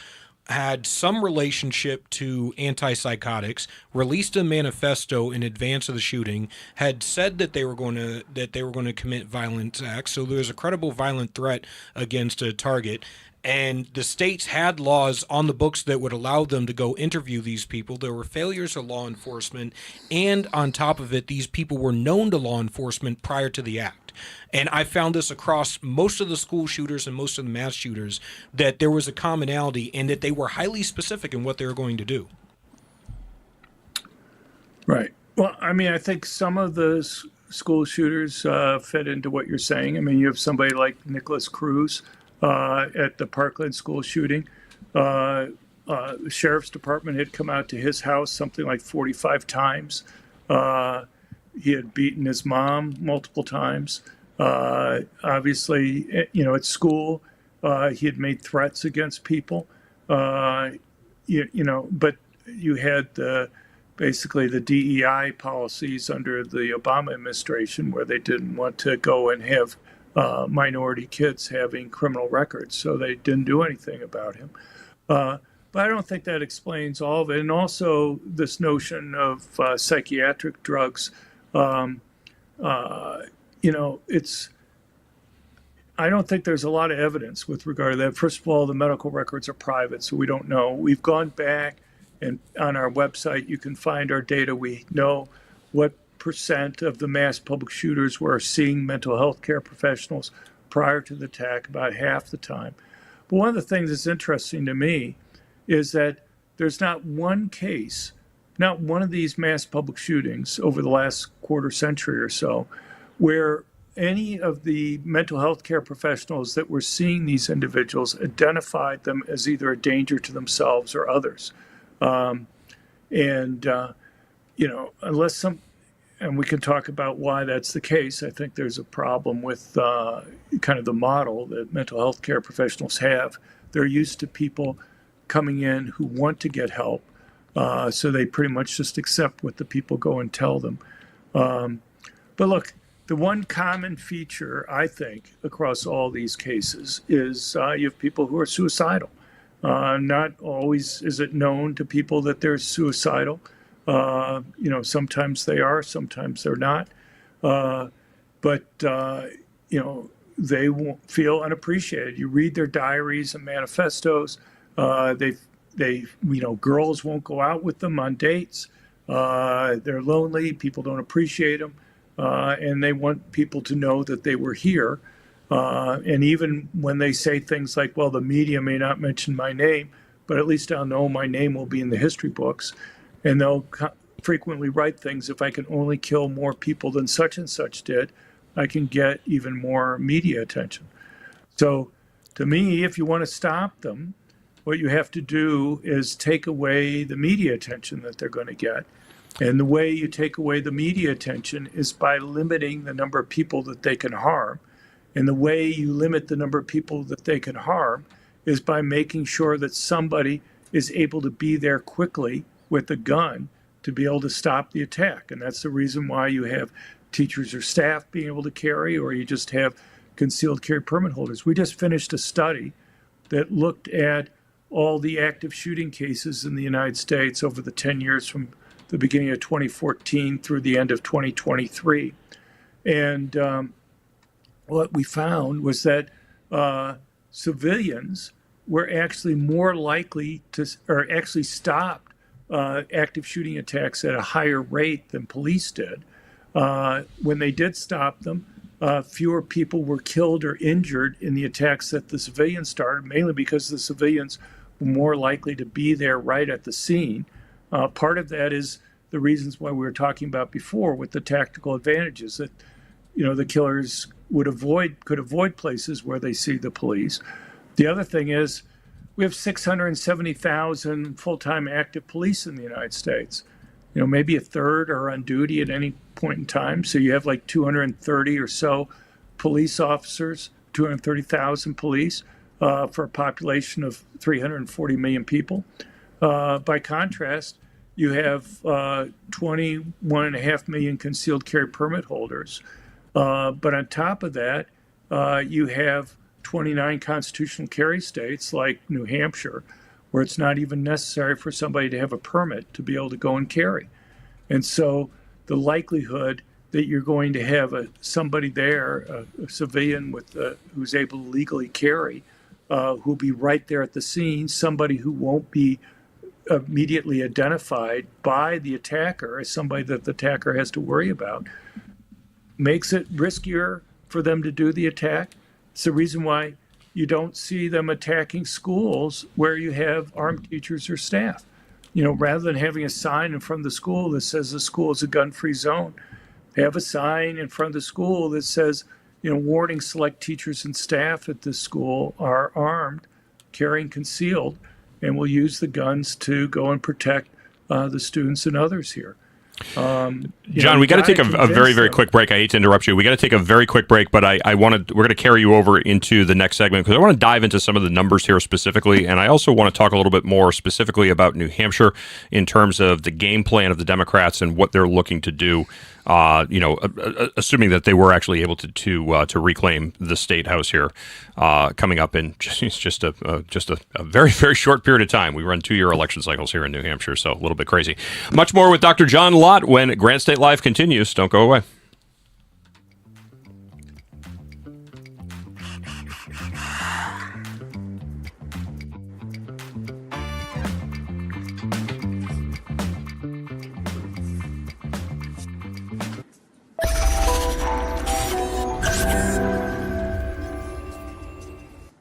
had some relationship to antipsychotics, released a manifesto in advance of the shooting, had said that they were going to commit violent acts. So there was a credible violent threat against a target. And the states had laws on the books that would allow them to go interview these people. There were failures of law enforcement. And on top of it, these people were known to law enforcement prior to the act. And I found this across most of the school shooters and most of the mass shooters, that there was a commonality and that they were highly specific in what they were going to do. Right. Well, I mean, I think some of the school shooters fit into what you're saying. I mean, you have somebody like Nicholas Cruz at the Parkland school shooting. The sheriff's department had come out to his house something like 45 times. He had beaten his mom multiple times. Obviously, at school, he had made threats against people. But you had basically the DEI policies under the Obama administration, where they didn't want to go and have minority kids having criminal records, so they didn't do anything about him. But I don't think that explains all of it. And also this notion of psychiatric drugs. I don't think there's a lot of evidence with regard to that. First of all, the medical records are private, so we don't know. We've gone back, and on our website, you can find our data. We know what percent of the mass public shooters were seeing mental health care professionals prior to the attack, about half the time. But one of the things that's interesting to me is that there's not one case, not one of these mass public shootings over the last quarter century or so, where any of the mental health care professionals that were seeing these individuals identified them as either a danger to themselves or others. Unless and we can talk about why that's the case. I think there's a problem with kind of the model that mental health care professionals have. They're used to people coming in who want to get help. So they pretty much just accept what the people go and tell them. But look, the one common feature, I think, across all these cases is you have people who are suicidal. Not always is it known to people that they're suicidal. Sometimes they are, sometimes they're not. But they won't feel unappreciated. You read their diaries and manifestos. They've girls won't go out with them on dates. They're lonely. People don't appreciate them. And they want people to know that they were here. And even when they say things like, well, the media may not mention my name, but at least I'll know my name will be in the history books. And they'll frequently write things, if I can only kill more people than such and such did, I can get even more media attention. So to me, if you want to stop them, what you have to do is take away the media attention that they're going to get. And the way you take away the media attention is by limiting the number of people that they can harm. And the way you limit the number of people that they can harm is by making sure that somebody is able to be there quickly with a gun to be able to stop the attack. And that's the reason why you have teachers or staff being able to carry, or you just have concealed carry permit holders. We just finished a study that looked at all the active shooting cases in the United States over the 10 years from the beginning of 2014 through the end of 2023. And what we found was that civilians were actually more likely to, or actually stopped active shooting attacks at a higher rate than police did. When they did stop them, fewer people were killed or injured in the attacks that the civilians started, mainly because the civilians were more likely to be there right at the scene. Part of that is the reasons why we were talking about before with the tactical advantages that, the killers could avoid places where they see the police. The other thing is we have 670,000 full-time active police in the United States. Maybe a third are on duty at any point in time. So you have like 230 or so police officers, 230,000 police for a population of 340 million people. By contrast, you have 21.5 million concealed carry permit holders. But on top of that, you have 29 constitutional carry states like New Hampshire, where it's not even necessary for somebody to have a permit to be able to go and carry. And so the likelihood that you're going to have somebody there, a civilian who's able to legally carry, who'll be right there at the scene, somebody who won't be immediately identified by the attacker as somebody that the attacker has to worry about, makes it riskier for them to do the attack. It's the reason why you don't see them attacking schools where you have armed teachers or staff. Rather than having a sign in front of the school that says the school is a gun-free zone, have a sign in front of the school that says, warning, select teachers and staff at this school are armed, carrying concealed, and will use the guns to go and protect the students and others here. John, we got to take a very, very quick break. I hate to interrupt you. We got to take a very quick break, but we're going to carry you over into the next segment because I want to dive into some of the numbers here specifically, and I also want to talk a little bit more specifically about New Hampshire in terms of the game plan of the Democrats and what they're looking to do. Assuming that they were actually able to reclaim the state house here, coming up in just a very, very short period of time. We run 2-year election cycles here in New Hampshire, so a little bit crazy. Much more with Dr. John Lott when Granite State Live continues. Don't go away.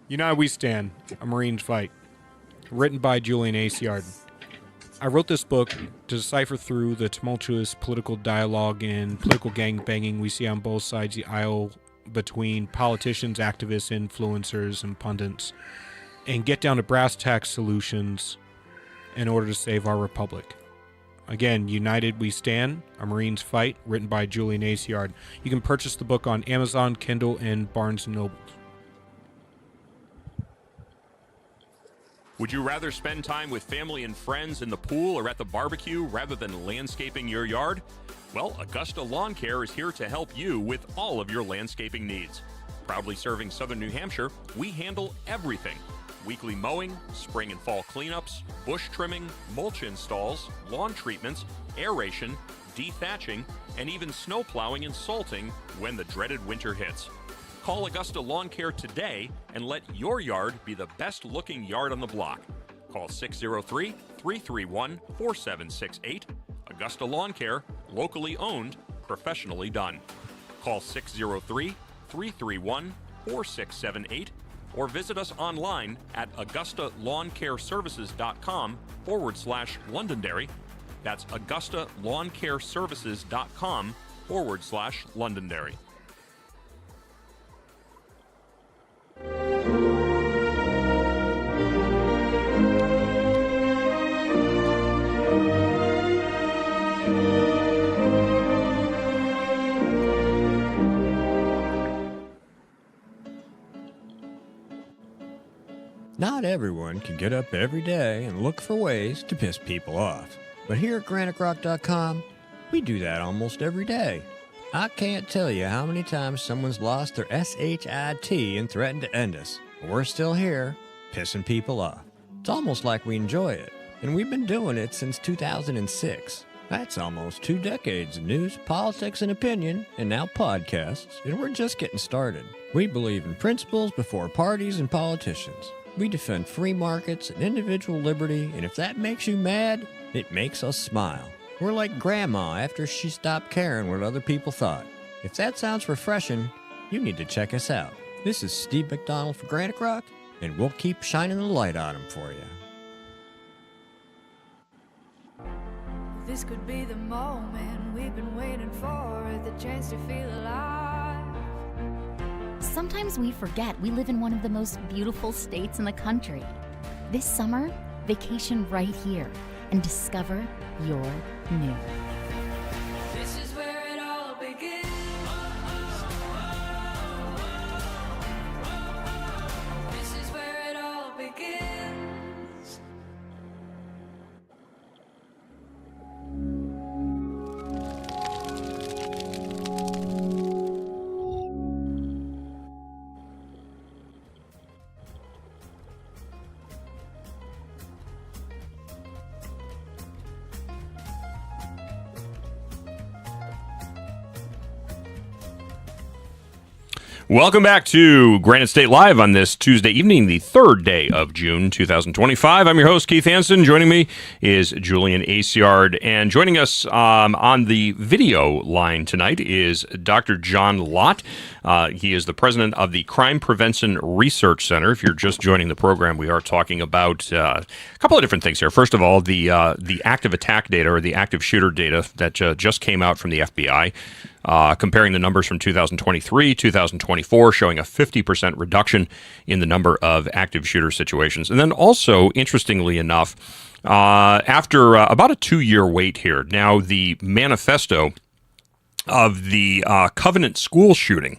United We Stand, A Marine's Fight, written by Julian Acciard. I wrote this book to decipher through the tumultuous political dialogue and political gangbanging we see on both sides of the aisle between politicians, activists, influencers, and pundits, and get down to brass tacks solutions in order to save our republic. Again, United We Stand, A Marine's Fight, written by Julian Acciard. You can purchase the book on Amazon, Kindle, and Barnes & Noble. Would you rather spend time with family and friends in the pool or at the barbecue rather than landscaping your yard? Well, Augusta Lawn Care is here to help you with all of your landscaping needs. Proudly serving southern New Hampshire, we handle everything. Weekly mowing, spring and fall cleanups, bush trimming, mulch installs, lawn treatments, aeration, dethatching, and even snow plowing and salting when the dreaded winter hits. Call Augusta Lawn Care today and let your yard be the best looking yard on the block. Call 603-331-4768. Augusta Lawn Care, locally owned, professionally done. Call 603-331-4678 or visit us online at AugustaLawnCareServices.com/Londonderry. That's AugustaLawnCareServices.com/Londonderry. Not everyone can get up every day and look for ways to piss people off. But here at GraniteRock.com, we do that almost every day. I can't tell you how many times someone's lost their SHIT and threatened to end us. But we're still here, pissing people off. It's almost like we enjoy it. And we've been doing it since 2006. That's almost 2 decades of news, politics, and opinion, and now podcasts, and we're just getting started. We believe in principles before parties and politicians. We defend free markets and individual liberty, and if that makes you mad, it makes us smile. We're like Grandma after she stopped caring what other people thought. If that sounds refreshing, you need to check us out. This is Steve McDonald for Granite Rock, and we'll keep shining the light on them for you. This could be the moment we've been waiting for, the chance to feel alive. Sometimes we forget we live in one of the most beautiful states in the country. This summer, vacation right here and discover your new. This is where it all begins. This is where it all begins. Welcome back to Granite State Live on this Tuesday evening, the 3rd day of June, 2025. I'm your host, Keith Hanson. Joining me is Julian Acciard. And joining us on the video line tonight is Dr. John Lott. He is the president of the Crime Prevention Research Center. If you're just joining the program, we are talking about a couple of different things here. First of all, the active attack data or the active shooter data that just came out from the FBI. Comparing the numbers from 2023, 2024, showing a 50% reduction in the number of active shooter situations. And then also, interestingly enough, after about a 2-year wait here, now the manifesto of the Covenant school shooting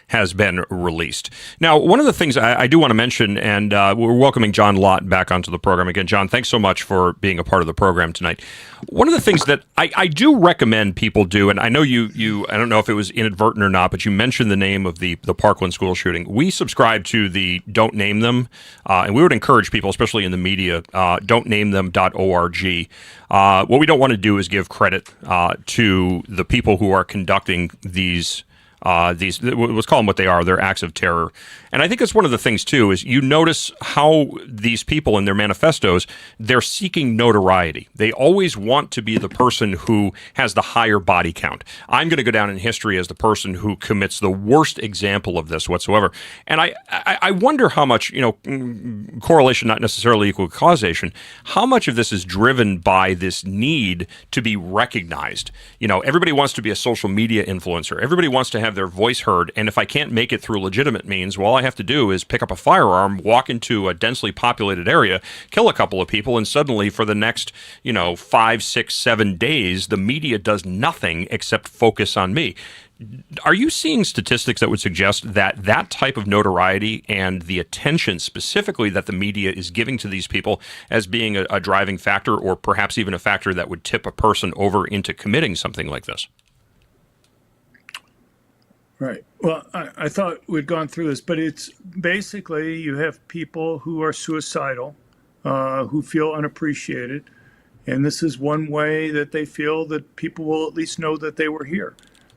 has been released. Now, one of the things I do want to mention, and we're welcoming John Lott back onto the program again. John, thanks so much for being a part of the program tonight. One of the things that I do recommend people do, and I know you I don't know if it was inadvertent or not, but you mentioned the name of the Parkland school shooting. We subscribe to the Don't Name Them, and we would encourage people, especially in the media, don'tnamethem.org. What we don't want to do is give credit to the people who are conducting these, let's call them what they are, they're acts of terror. And I think that's one of the things, too, is you notice how these people in their manifestos, they're seeking notoriety. They always want to be the person who has the higher body count. I'm going to go down in history as the person who commits the worst example of this whatsoever. And I wonder how much, correlation not necessarily equal causation, how much of this is driven by this need to be recognized. Everybody wants to be a social media influencer. Everybody wants to have their voice heard. And if I can't make it through legitimate means, well, all I have to do is pick up a firearm, walk into a densely populated area, kill a couple of people, and suddenly for the next, 5, 6, 7 days, the media does nothing except focus on me. Are you seeing statistics that would suggest that that type of notoriety and the attention specifically that the media is giving to these people as being a driving factor, or perhaps even a factor that would tip a person over into committing something like this? Right. Well, I thought we'd gone through this, but it's basically you have people who are suicidal, who feel unappreciated. And this is one way that they feel that people will at least know that they were here.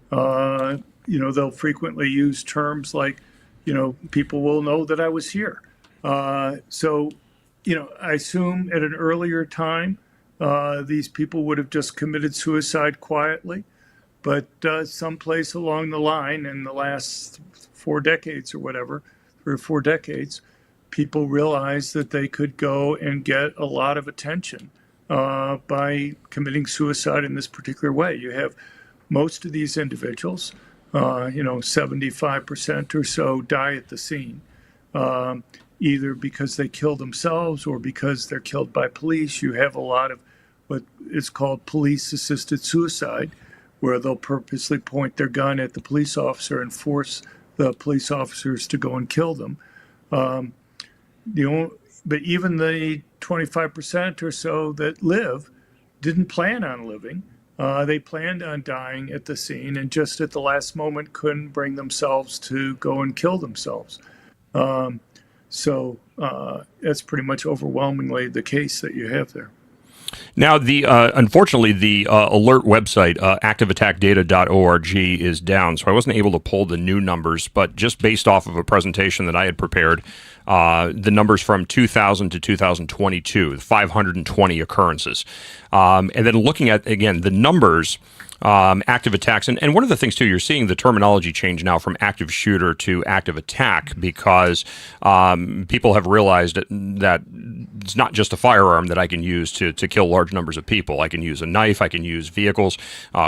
They'll frequently use terms like, people will know that I was here. So I assume at an earlier time, these people would have just committed suicide quietly. But someplace along the line in the last 4 decades or whatever, 3 or 4 decades, people realized that they could go and get a lot of attention by committing suicide in this particular way. You have most of these individuals, 75% or so die at the scene, either because they kill themselves or because they're killed by police. You have a lot of what is called police-assisted suicide, where they'll purposely point their gun at the police officer and force the police officers to go and kill them. But even the 25% or so that live didn't plan on living. They planned on dying at the scene and just at the last moment couldn't bring themselves to go and kill themselves. So that's pretty much overwhelmingly the case that you have there. Now, unfortunately, the alert website, activeattackdata.org, is down, so I wasn't able to pull the new numbers, but just based off of a presentation that I had prepared, the numbers from 2000 to 2022, 520 occurrences. And then looking at, again, the numbers, active attacks. And one of the things, too, you're seeing the terminology change now from active shooter to active attack because people have realized that it's not just a firearm that I can use to kill large numbers of people. I can use a knife. I can use vehicles.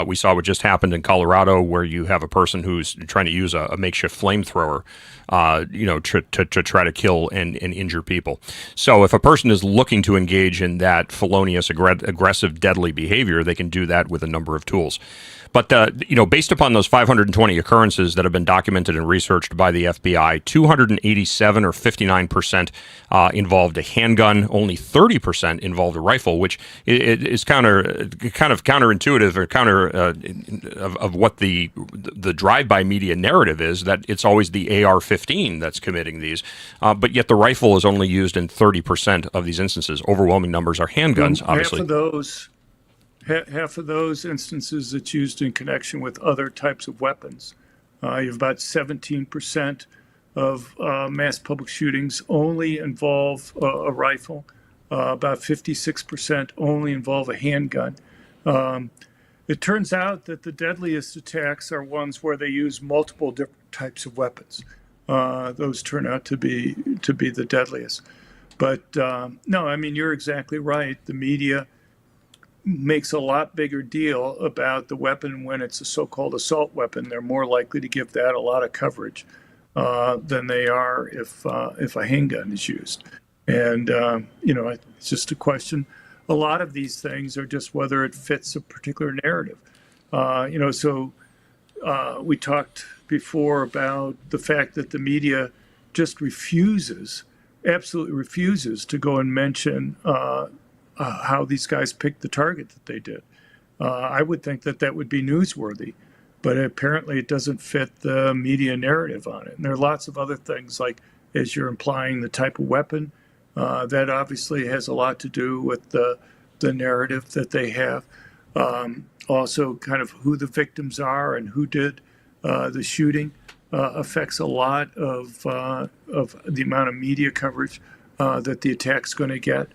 We saw what just happened in Colorado where you have a person who's trying to use a makeshift flamethrower to try to kill and injure people. So if a person is looking to engage in that felonious, aggressive, deadly behavior, they can do that with a number of tools. But, based upon those 520 occurrences that have been documented and researched by the FBI, 287 or 59% involved a handgun, only 30% involved a rifle, which is kind of counterintuitive or counter of what the drive-by media narrative is, that it's always the AR-15 that's committing these. But yet the rifle is only used in 30% of these instances. Overwhelming numbers are handguns, obviously. Half of those instances it's used in connection with other types of weapons. You have about 17% of mass public shootings only involve a rifle. About 56% only involve a handgun. It turns out that the deadliest attacks are ones where they use multiple different types of weapons. Those turn out to be the deadliest. But no, I mean, you're exactly right. The media makes a lot bigger deal about the weapon when it's a so-called assault weapon. They're more likely to give that a lot of coverage than they are if a handgun is used. And, it's just a question. A lot of these things are just whether it fits a particular narrative. So we talked before about the fact that the media just absolutely refuses to go and mention how these guys picked the target that they did. I would think that would be newsworthy, but apparently it doesn't fit the media narrative on it. And there are lots of other things, like, as you're implying, the type of weapon, that obviously has a lot to do with the narrative that they have. Also, kind of who the victims are and who did the shooting affects a lot of the amount of media coverage that the attack's going to get.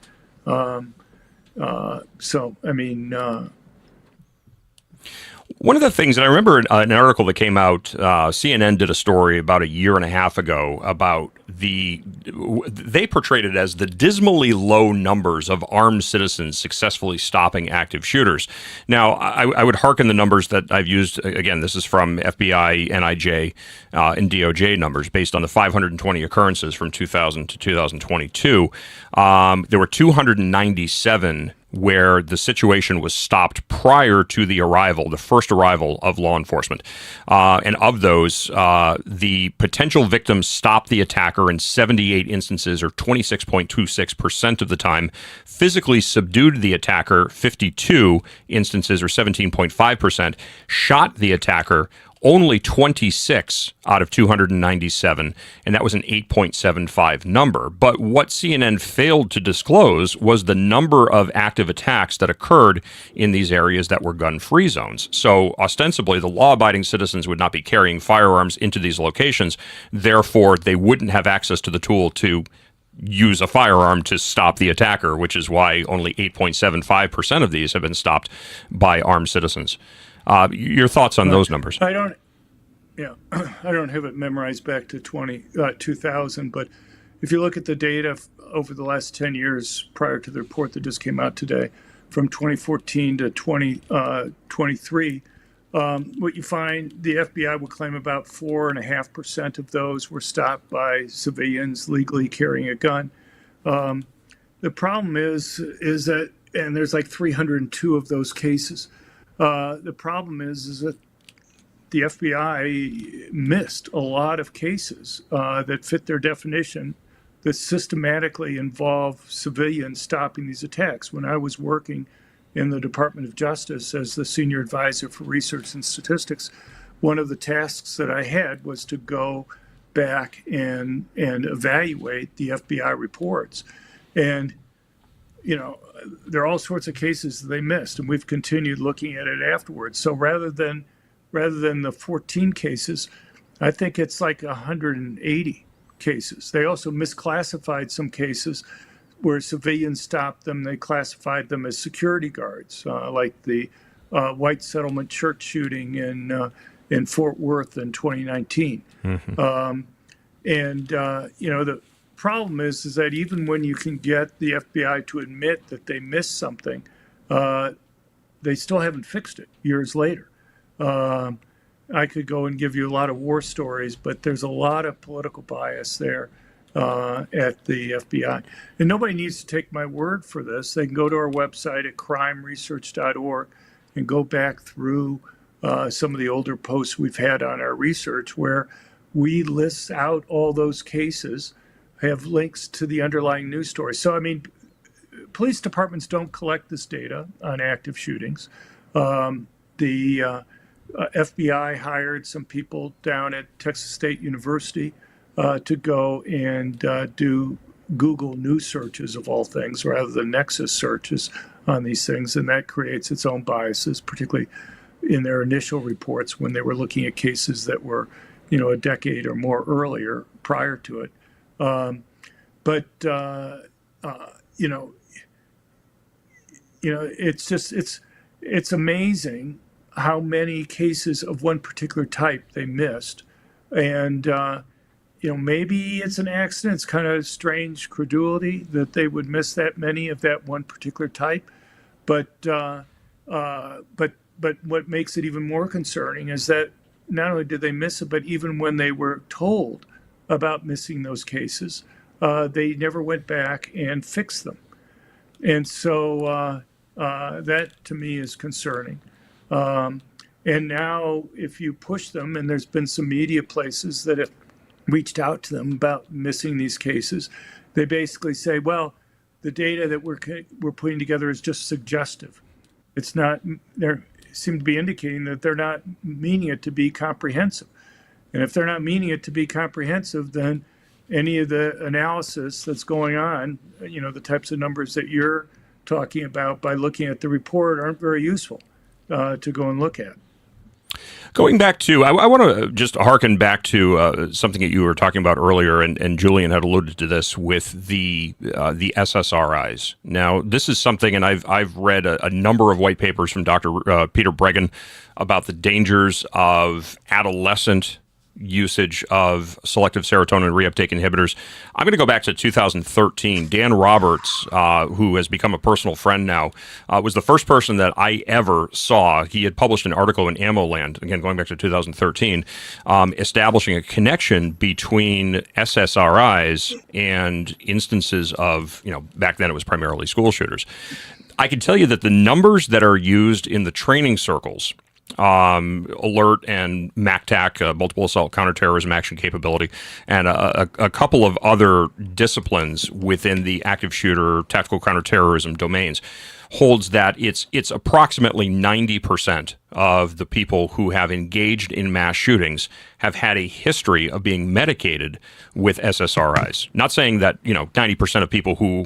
One of the things, and I remember an article that came out, CNN did a story about a year and a half ago about they portrayed it as the dismally low numbers of armed citizens successfully stopping active shooters. Now, I would hearken the numbers that I've used. Again, this is from FBI, NIJ, and DOJ numbers based on the 520 occurrences from 2000 to 2022. There were 297 where the situation was stopped prior to the first arrival of law enforcement. And of those, the potential victims stopped the attacker in 78 instances, or 26.26% of the time, physically subdued the attacker 52 instances, or 17.5%, shot the attacker only 26 out of 297, and that was an 8.75 number. But what CNN failed to disclose was the number of active attacks that occurred in these areas that were gun-free zones. So ostensibly, the law-abiding citizens would not be carrying firearms into these locations. Therefore, they wouldn't have access to the tool to use a firearm to stop the attacker, which is why only 8.75% of these have been stopped by armed citizens. Your thoughts on those numbers? I don't have it memorized back to 2000, but if you look at the data over the last 10 years prior to the report that just came out today, from 2014 to 2023, what you find, the FBI would claim about 4.5% of those were stopped by civilians legally carrying a gun. The problem is that, and there's like 302 of those cases. The problem is that the FBI missed a lot of cases that fit their definition that systematically involve civilians stopping these attacks. When I was working in the Department of Justice as the senior advisor for research and statistics, one of the tasks that I had was to go back and evaluate the FBI reports. And, there are all sorts of cases that they missed, and we've continued looking at it afterwards. So rather than the 14 cases, I think it's like 180 cases. They also misclassified some cases where civilians stopped them. They classified them as security guards, like the White Settlement Church shooting in Fort Worth in 2019. Mm-hmm. The problem is that even when you can get the FBI to admit that they missed something, they still haven't fixed it years later. I could go and give you a lot of war stories, but there's a lot of political bias there at the FBI. And nobody needs to take my word for this. They can go to our website at crimeresearch.org and go back through some of the older posts we've had on our research where we list out all those cases, have links to the underlying news stories. So, police departments don't collect this data on active shootings. The FBI hired some people down at Texas State University to go and do Google news searches of all things rather than Nexus searches on these things. And that creates its own biases, particularly in their initial reports when they were looking at cases that were, a decade or more earlier prior to it. It's amazing how many cases of one particular type they missed. And, maybe it's an accident. It's kind of strange credulity that they would miss that many of that one particular type. But what makes it even more concerning is that not only did they miss it, but even when they were told about missing those cases, they never went back and fixed them. And so that to me is concerning. And now if you push them, and there's been some media places that have reached out to them about missing these cases, they basically say, well, the data that we're putting together is just suggestive. It's not, they seem to be indicating that they're not meaning it to be comprehensive. And if they're not meaning it to be comprehensive, then any of the analysis that's going on, the types of numbers that you're talking about by looking at the report aren't very useful to go and look at. Going back to, I want to just harken back to something that you were talking about earlier, and Julian had alluded to this with the SSRIs. Now, this is something, and I've read a number of white papers from Dr. Peter Breggin about the dangers of adolescent usage of selective serotonin reuptake inhibitors. I'm going to go back to 2013. Dan Roberts, who has become a personal friend now, was the first person that I ever saw. He had published an article in Ammo Land, again going back to 2013, establishing a connection between SSRIs and instances of, back then it was primarily school shooters. I can tell you that the numbers that are used in the training circles, alert and MACTAC, multiple assault counterterrorism action capability, and a couple of other disciplines within the active shooter tactical counterterrorism domains, holds that it's approximately 90% of the people who have engaged in mass shootings have had a history of being medicated with SSRIs. Not saying that 90% of people who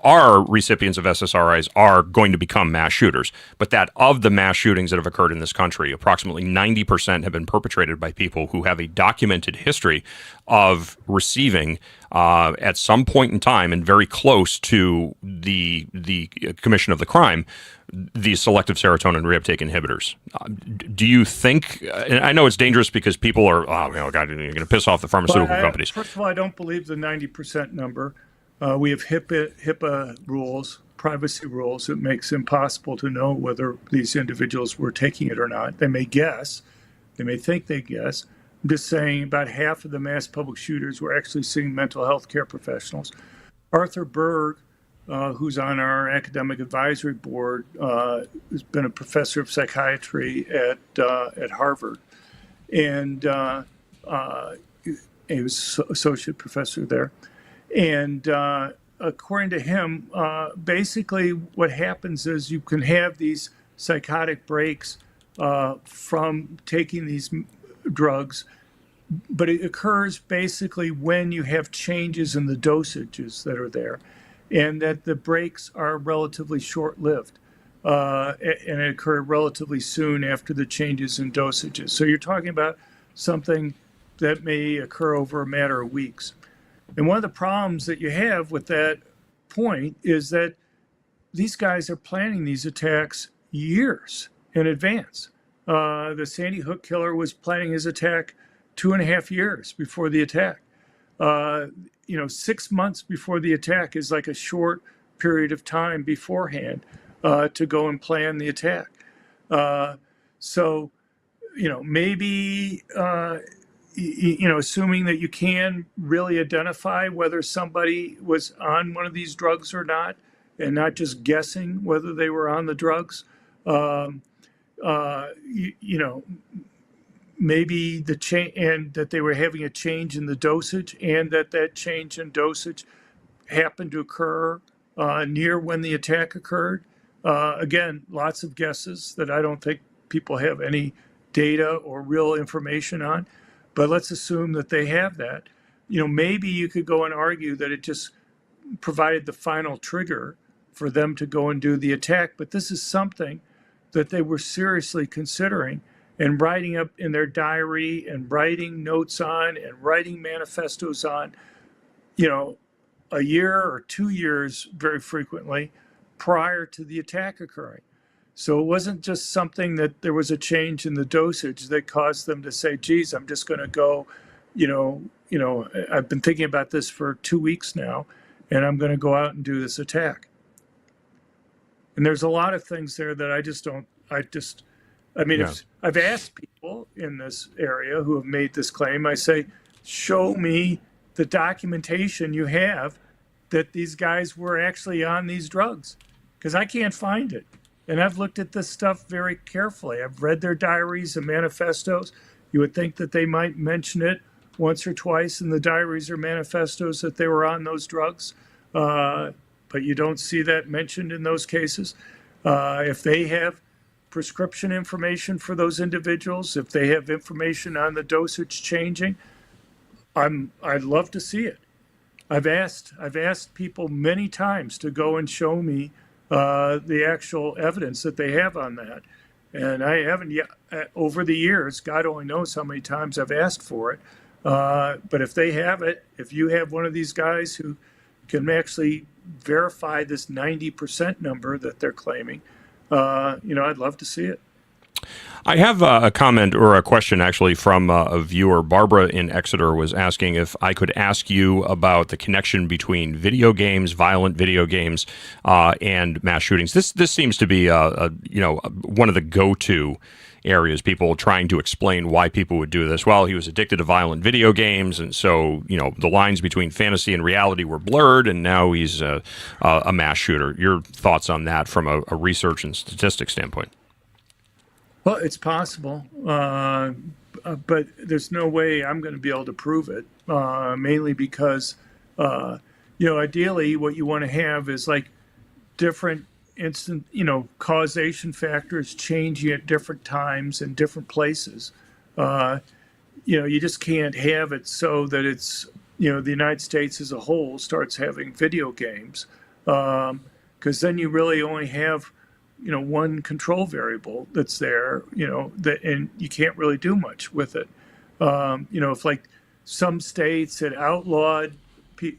are recipients of SSRIs are going to become mass shooters, but that of the mass shootings that have occurred in this country, approximately 90% have been perpetrated by people who have a documented history of receiving at some point in time and very close to the commission of the crime, these selective serotonin reuptake inhibitors. Do you think? And I know it's dangerous because people are, God, you're going to piss off the pharmaceutical companies. First of all, I don't believe the 90% number. We have HIPAA rules, privacy rules. That makes it impossible to know whether these individuals were taking it or not. They may guess. They may think they guess. I'm just saying about half of the mass public shooters were actually seeing mental health care professionals. Arthur Berg, who's on our academic advisory board, has been a professor of psychiatry at Harvard, and he was associate professor there. And according to him, basically what happens is you can have these psychotic breaks from taking these drugs, but it occurs basically when you have changes in the dosages that are there, and that the breaks are relatively short-lived, and it occurred relatively soon after the changes in dosages. So you're talking about something that may occur over a matter of weeks. And one of the problems that you have with that point is that these guys are planning these attacks years in advance. The Sandy Hook killer was planning his attack 2.5 years before the attack. 6 months before the attack is like a short period of time beforehand to go and plan the attack. Maybe, assuming that you can really identify whether somebody was on one of these drugs or not, and not just guessing whether they were on the drugs, maybe the change, and that they were having a change in the dosage, and that change in dosage happened to occur near when the attack occurred. Again, lots of guesses that I don't think people have any data or real information on, but let's assume that they have that. Maybe you could go and argue that it just provided the final trigger for them to go and do the attack, but this is something that they were seriously considering and writing up in their diary and writing notes on and writing manifestos on, a year or 2 years very frequently prior to the attack occurring. So it wasn't just something that there was a change in the dosage that caused them to say, geez, I'm just going to go, I've been thinking about this for 2 weeks now, and I'm going to go out and do this attack. And there's a lot of things there that if I've asked people in this area who have made this claim, I say, show me the documentation you have that these guys were actually on these drugs, because I can't find it. And I've looked at this stuff very carefully. I've read their diaries and manifestos. You would think that they might mention it once or twice in the diaries or manifestos that they were on those drugs, but you don't see that mentioned in those cases. If they have prescription information for those individuals, if they have information on the dosage changing, I'd love to see it. I've asked people many times to go and show me the actual evidence that they have on that, and I haven't yet. Over the years, God only knows how many times I've asked for it. But if they have it, if you have one of these guys who can actually verify this 90% number that they're claiming, I'd love to see it. I have a comment or a question actually from a viewer. Barbara in Exeter was asking if I could ask you about the connection between video games, violent video games, and mass shootings. This seems to be one of the go-to areas, people trying to explain why people would do this. Well, he was addicted to violent video games, and so the lines between fantasy and reality were blurred, and now he's a mass shooter. Your thoughts on that from a research and statistics standpoint? Well, it's possible, but there's no way I'm going to be able to prove it, mainly because, ideally what you want to have is like different instant, causation factors changing at different times and different places. You just can't have it so that it's, the United States as a whole starts having video games. because then you really only have, one control variable that's there, that, and you can't really do much with it. If like some states had outlawed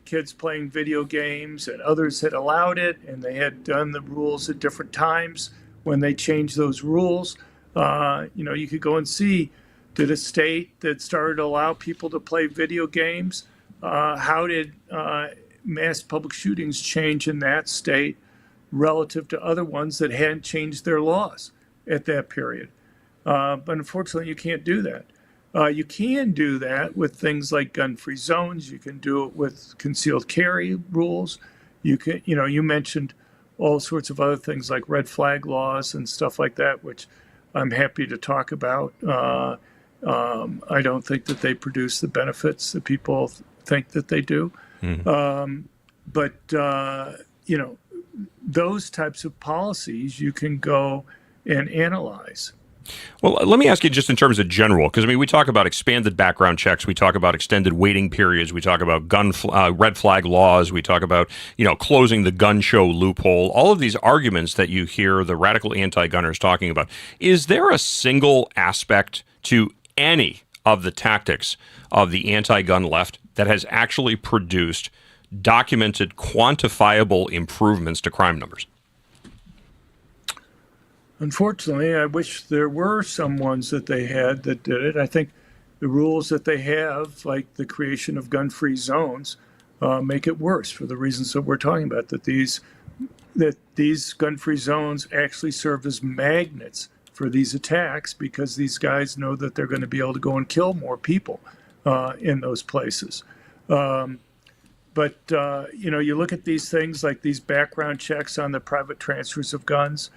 kids playing video games and others had allowed it, and they had done the rules at different times when they changed those rules, you could go and see, did a state that started to allow people to play video games, how did mass public shootings change in that state relative to other ones that hadn't changed their laws at that period? But unfortunately, you can't do that. You can do that with things like gun-free zones. You can do it with concealed carry rules. You can, you mentioned all sorts of other things like red flag laws and stuff like that, which I'm happy to talk about. I don't think that they produce the benefits that people think that they do. But those types of policies you can go and analyze. Well, let me ask you just in terms of general, because we talk about expanded background checks, we talk about extended waiting periods, we talk about red flag laws, we talk about closing the gun show loophole. All of these arguments that you hear the radical anti-gunners talking about. Is there a single aspect to any of the tactics of the anti-gun left that has actually produced documented, quantifiable improvements to crime numbers? Unfortunately, I wish there were some ones that they had that did it. I think the rules that they have, like the creation of gun-free zones, make it worse for the reasons that we're talking about, that these gun-free zones actually serve as magnets for these attacks, because these guys know that they're going to be able to go and kill more people in those places. But you look at these things like these background checks on the private transfers of guns.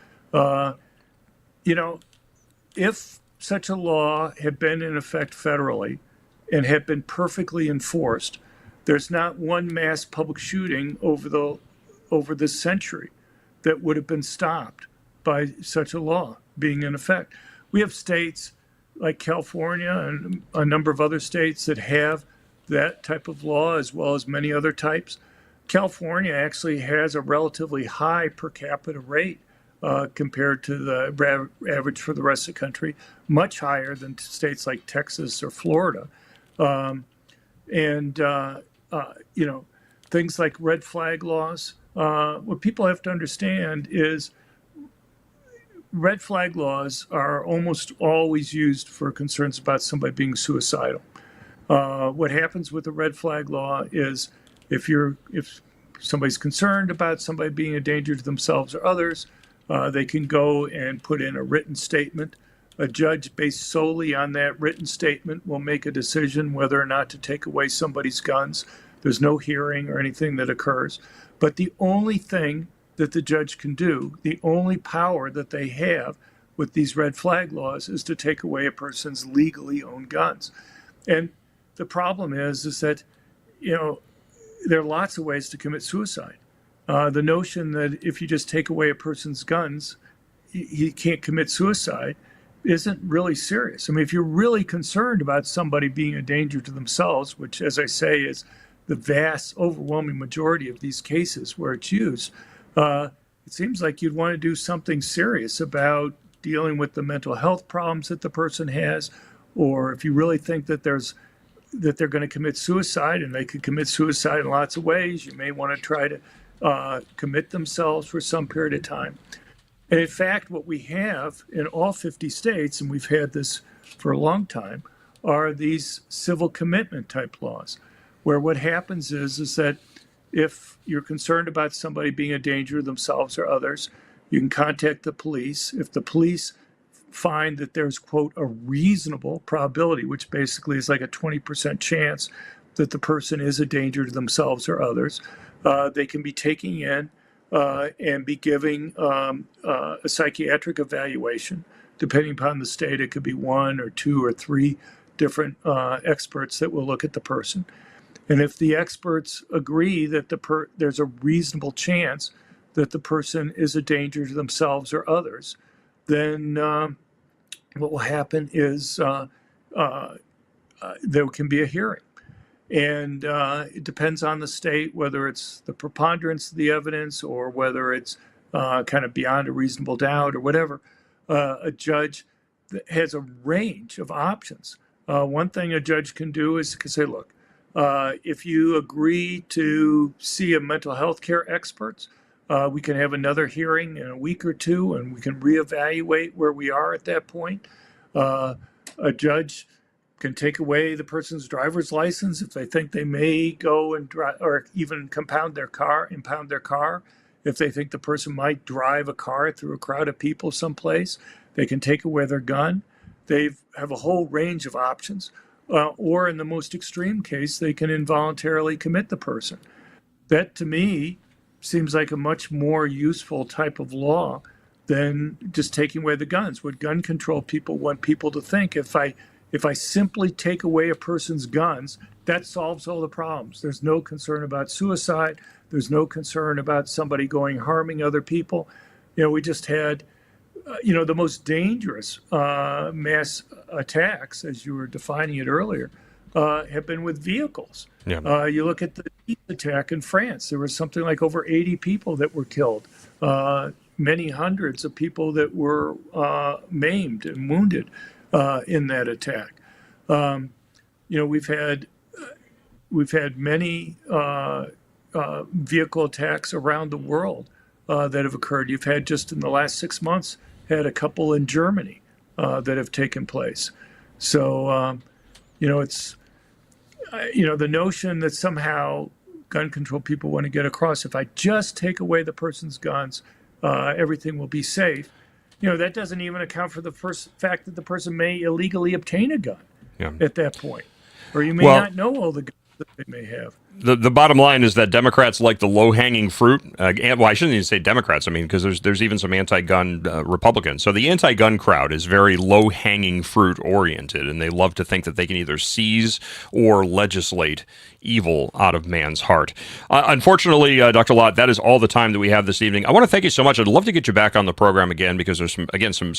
If such a law had been in effect federally and had been perfectly enforced, there's not one mass public shooting over this century that would have been stopped by such a law being in effect. We have states like California and a number of other states that have that type of law, as well as many other types. California actually has a relatively high per capita rate compared to the average for the rest of the country, much higher than states like Texas or Florida. Things like red flag laws. What people have to understand is red flag laws are almost always used for concerns about somebody being suicidal. What happens with a red flag law is if somebody's concerned about somebody being a danger to themselves or others, they can go and put in a written statement. A judge, based solely on that written statement, will make a decision whether or not to take away somebody's guns. There's no hearing or anything that occurs. But the only thing that the judge can do, the only power that they have with these red flag laws, is to take away a person's legally owned guns. And the problem is that, there are lots of ways to commit suicide. The notion that if you just take away a person's guns, he can't commit suicide isn't really serious. I mean, if you're really concerned about somebody being a danger to themselves, which, as I say, is the vast, overwhelming majority of these cases where it's used, it seems like you'd want to do something serious about dealing with the mental health problems that the person has, or if you really think that they're going to commit suicide, and they could commit suicide in lots of ways, you may want to try to commit themselves for some period of time. And in fact, what we have in all 50 states, and we've had this for a long time, are these civil commitment type laws, where what happens is that if you're concerned about somebody being a danger to themselves or others, you can contact the police. If the police find that there's, quote, a reasonable probability, which basically is like a 20% chance that the person is a danger to themselves or others, they can be taking in and be giving a psychiatric evaluation. Depending upon the state, it could be 1 or 2 or 3 different experts that will look at the person. And if the experts agree that there's a reasonable chance that the person is a danger to themselves or others, then what will happen is there can be a hearing. And it depends on the state, whether it's the preponderance of the evidence or whether it's kind of beyond a reasonable doubt or whatever. A judge has a range of options. One thing a judge can do is can say, look, if you agree to see a mental health care expert, we can have another hearing in a week or two, and we can reevaluate where we are at that point. A judge can take away the person's driver's license if they think they may go and drive, or even impound their car. If they think the person might drive a car through a crowd of people someplace, they can take away their gun. They have a whole range of options. Or in the most extreme case, they can involuntarily commit the person. That, to me, seems like a much more useful type of law than just taking away the guns. What gun control people want people to think, if I simply take away a person's guns, that solves all the problems. There's no concern about suicide. There's no concern about somebody harming other people. We just had, the most dangerous mass attacks, as you were defining it earlier, have been with vehicles. Yeah. You look at the attack in France. There was something like over 80 people that were killed, many hundreds of people that were maimed and wounded in that attack. We've had many vehicle attacks around the world that have occurred. You've had, just in the last 6 months, had a couple in Germany that have taken place. So, it's, the notion that somehow gun control people want to get across, if I just take away the person's guns, everything will be safe. That doesn't even account for the fact that the person may illegally obtain a gun at that point. Or you may not know all the guns that they may have. The bottom line is that Democrats like the low-hanging fruit. Well, I shouldn't even say Democrats. I mean, because there's even some anti-gun Republicans. So the anti-gun crowd is very low-hanging fruit oriented, and they love to think that they can either seize or legislate evil out of man's heart. Unfortunately, Dr. Lott, that is all the time that we have this evening. I want to thank you so much. I'd love to get you back on the program again, because there's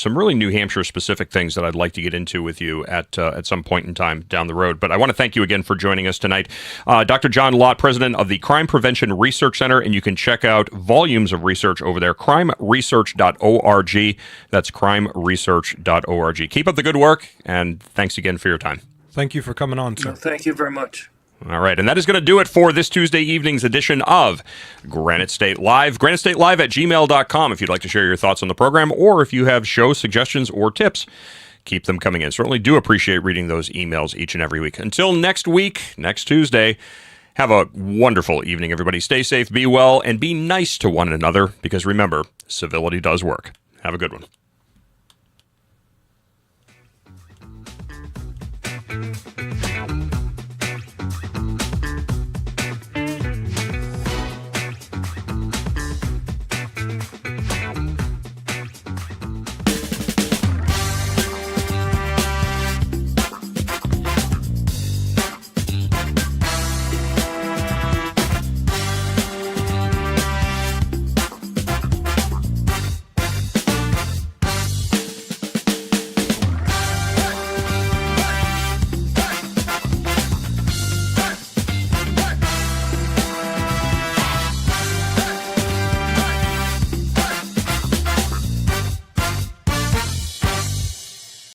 some really New Hampshire-specific things that I'd like to get into with you at some point in time down the road. But I want to thank you again for joining us tonight. Dr. John Lott, president of the Crime Prevention Research Center, and you can check out volumes of research over there, crimeresearch.org. That's crimeresearch.org. Keep up the good work, and thanks again for your time. Thank you for coming on, sir. Thank you very much. All right, and that is going to do it for this Tuesday evening's edition of Granite State Live. GraniteStateLive@gmail.com if you'd like to share your thoughts on the program, or if you have show suggestions or tips, keep them coming in. Certainly do appreciate reading those emails each and every week. Until next week, next Tuesday, have a wonderful evening, everybody. Stay safe, be well, and be nice to one another, because remember, civility does work. Have a good one.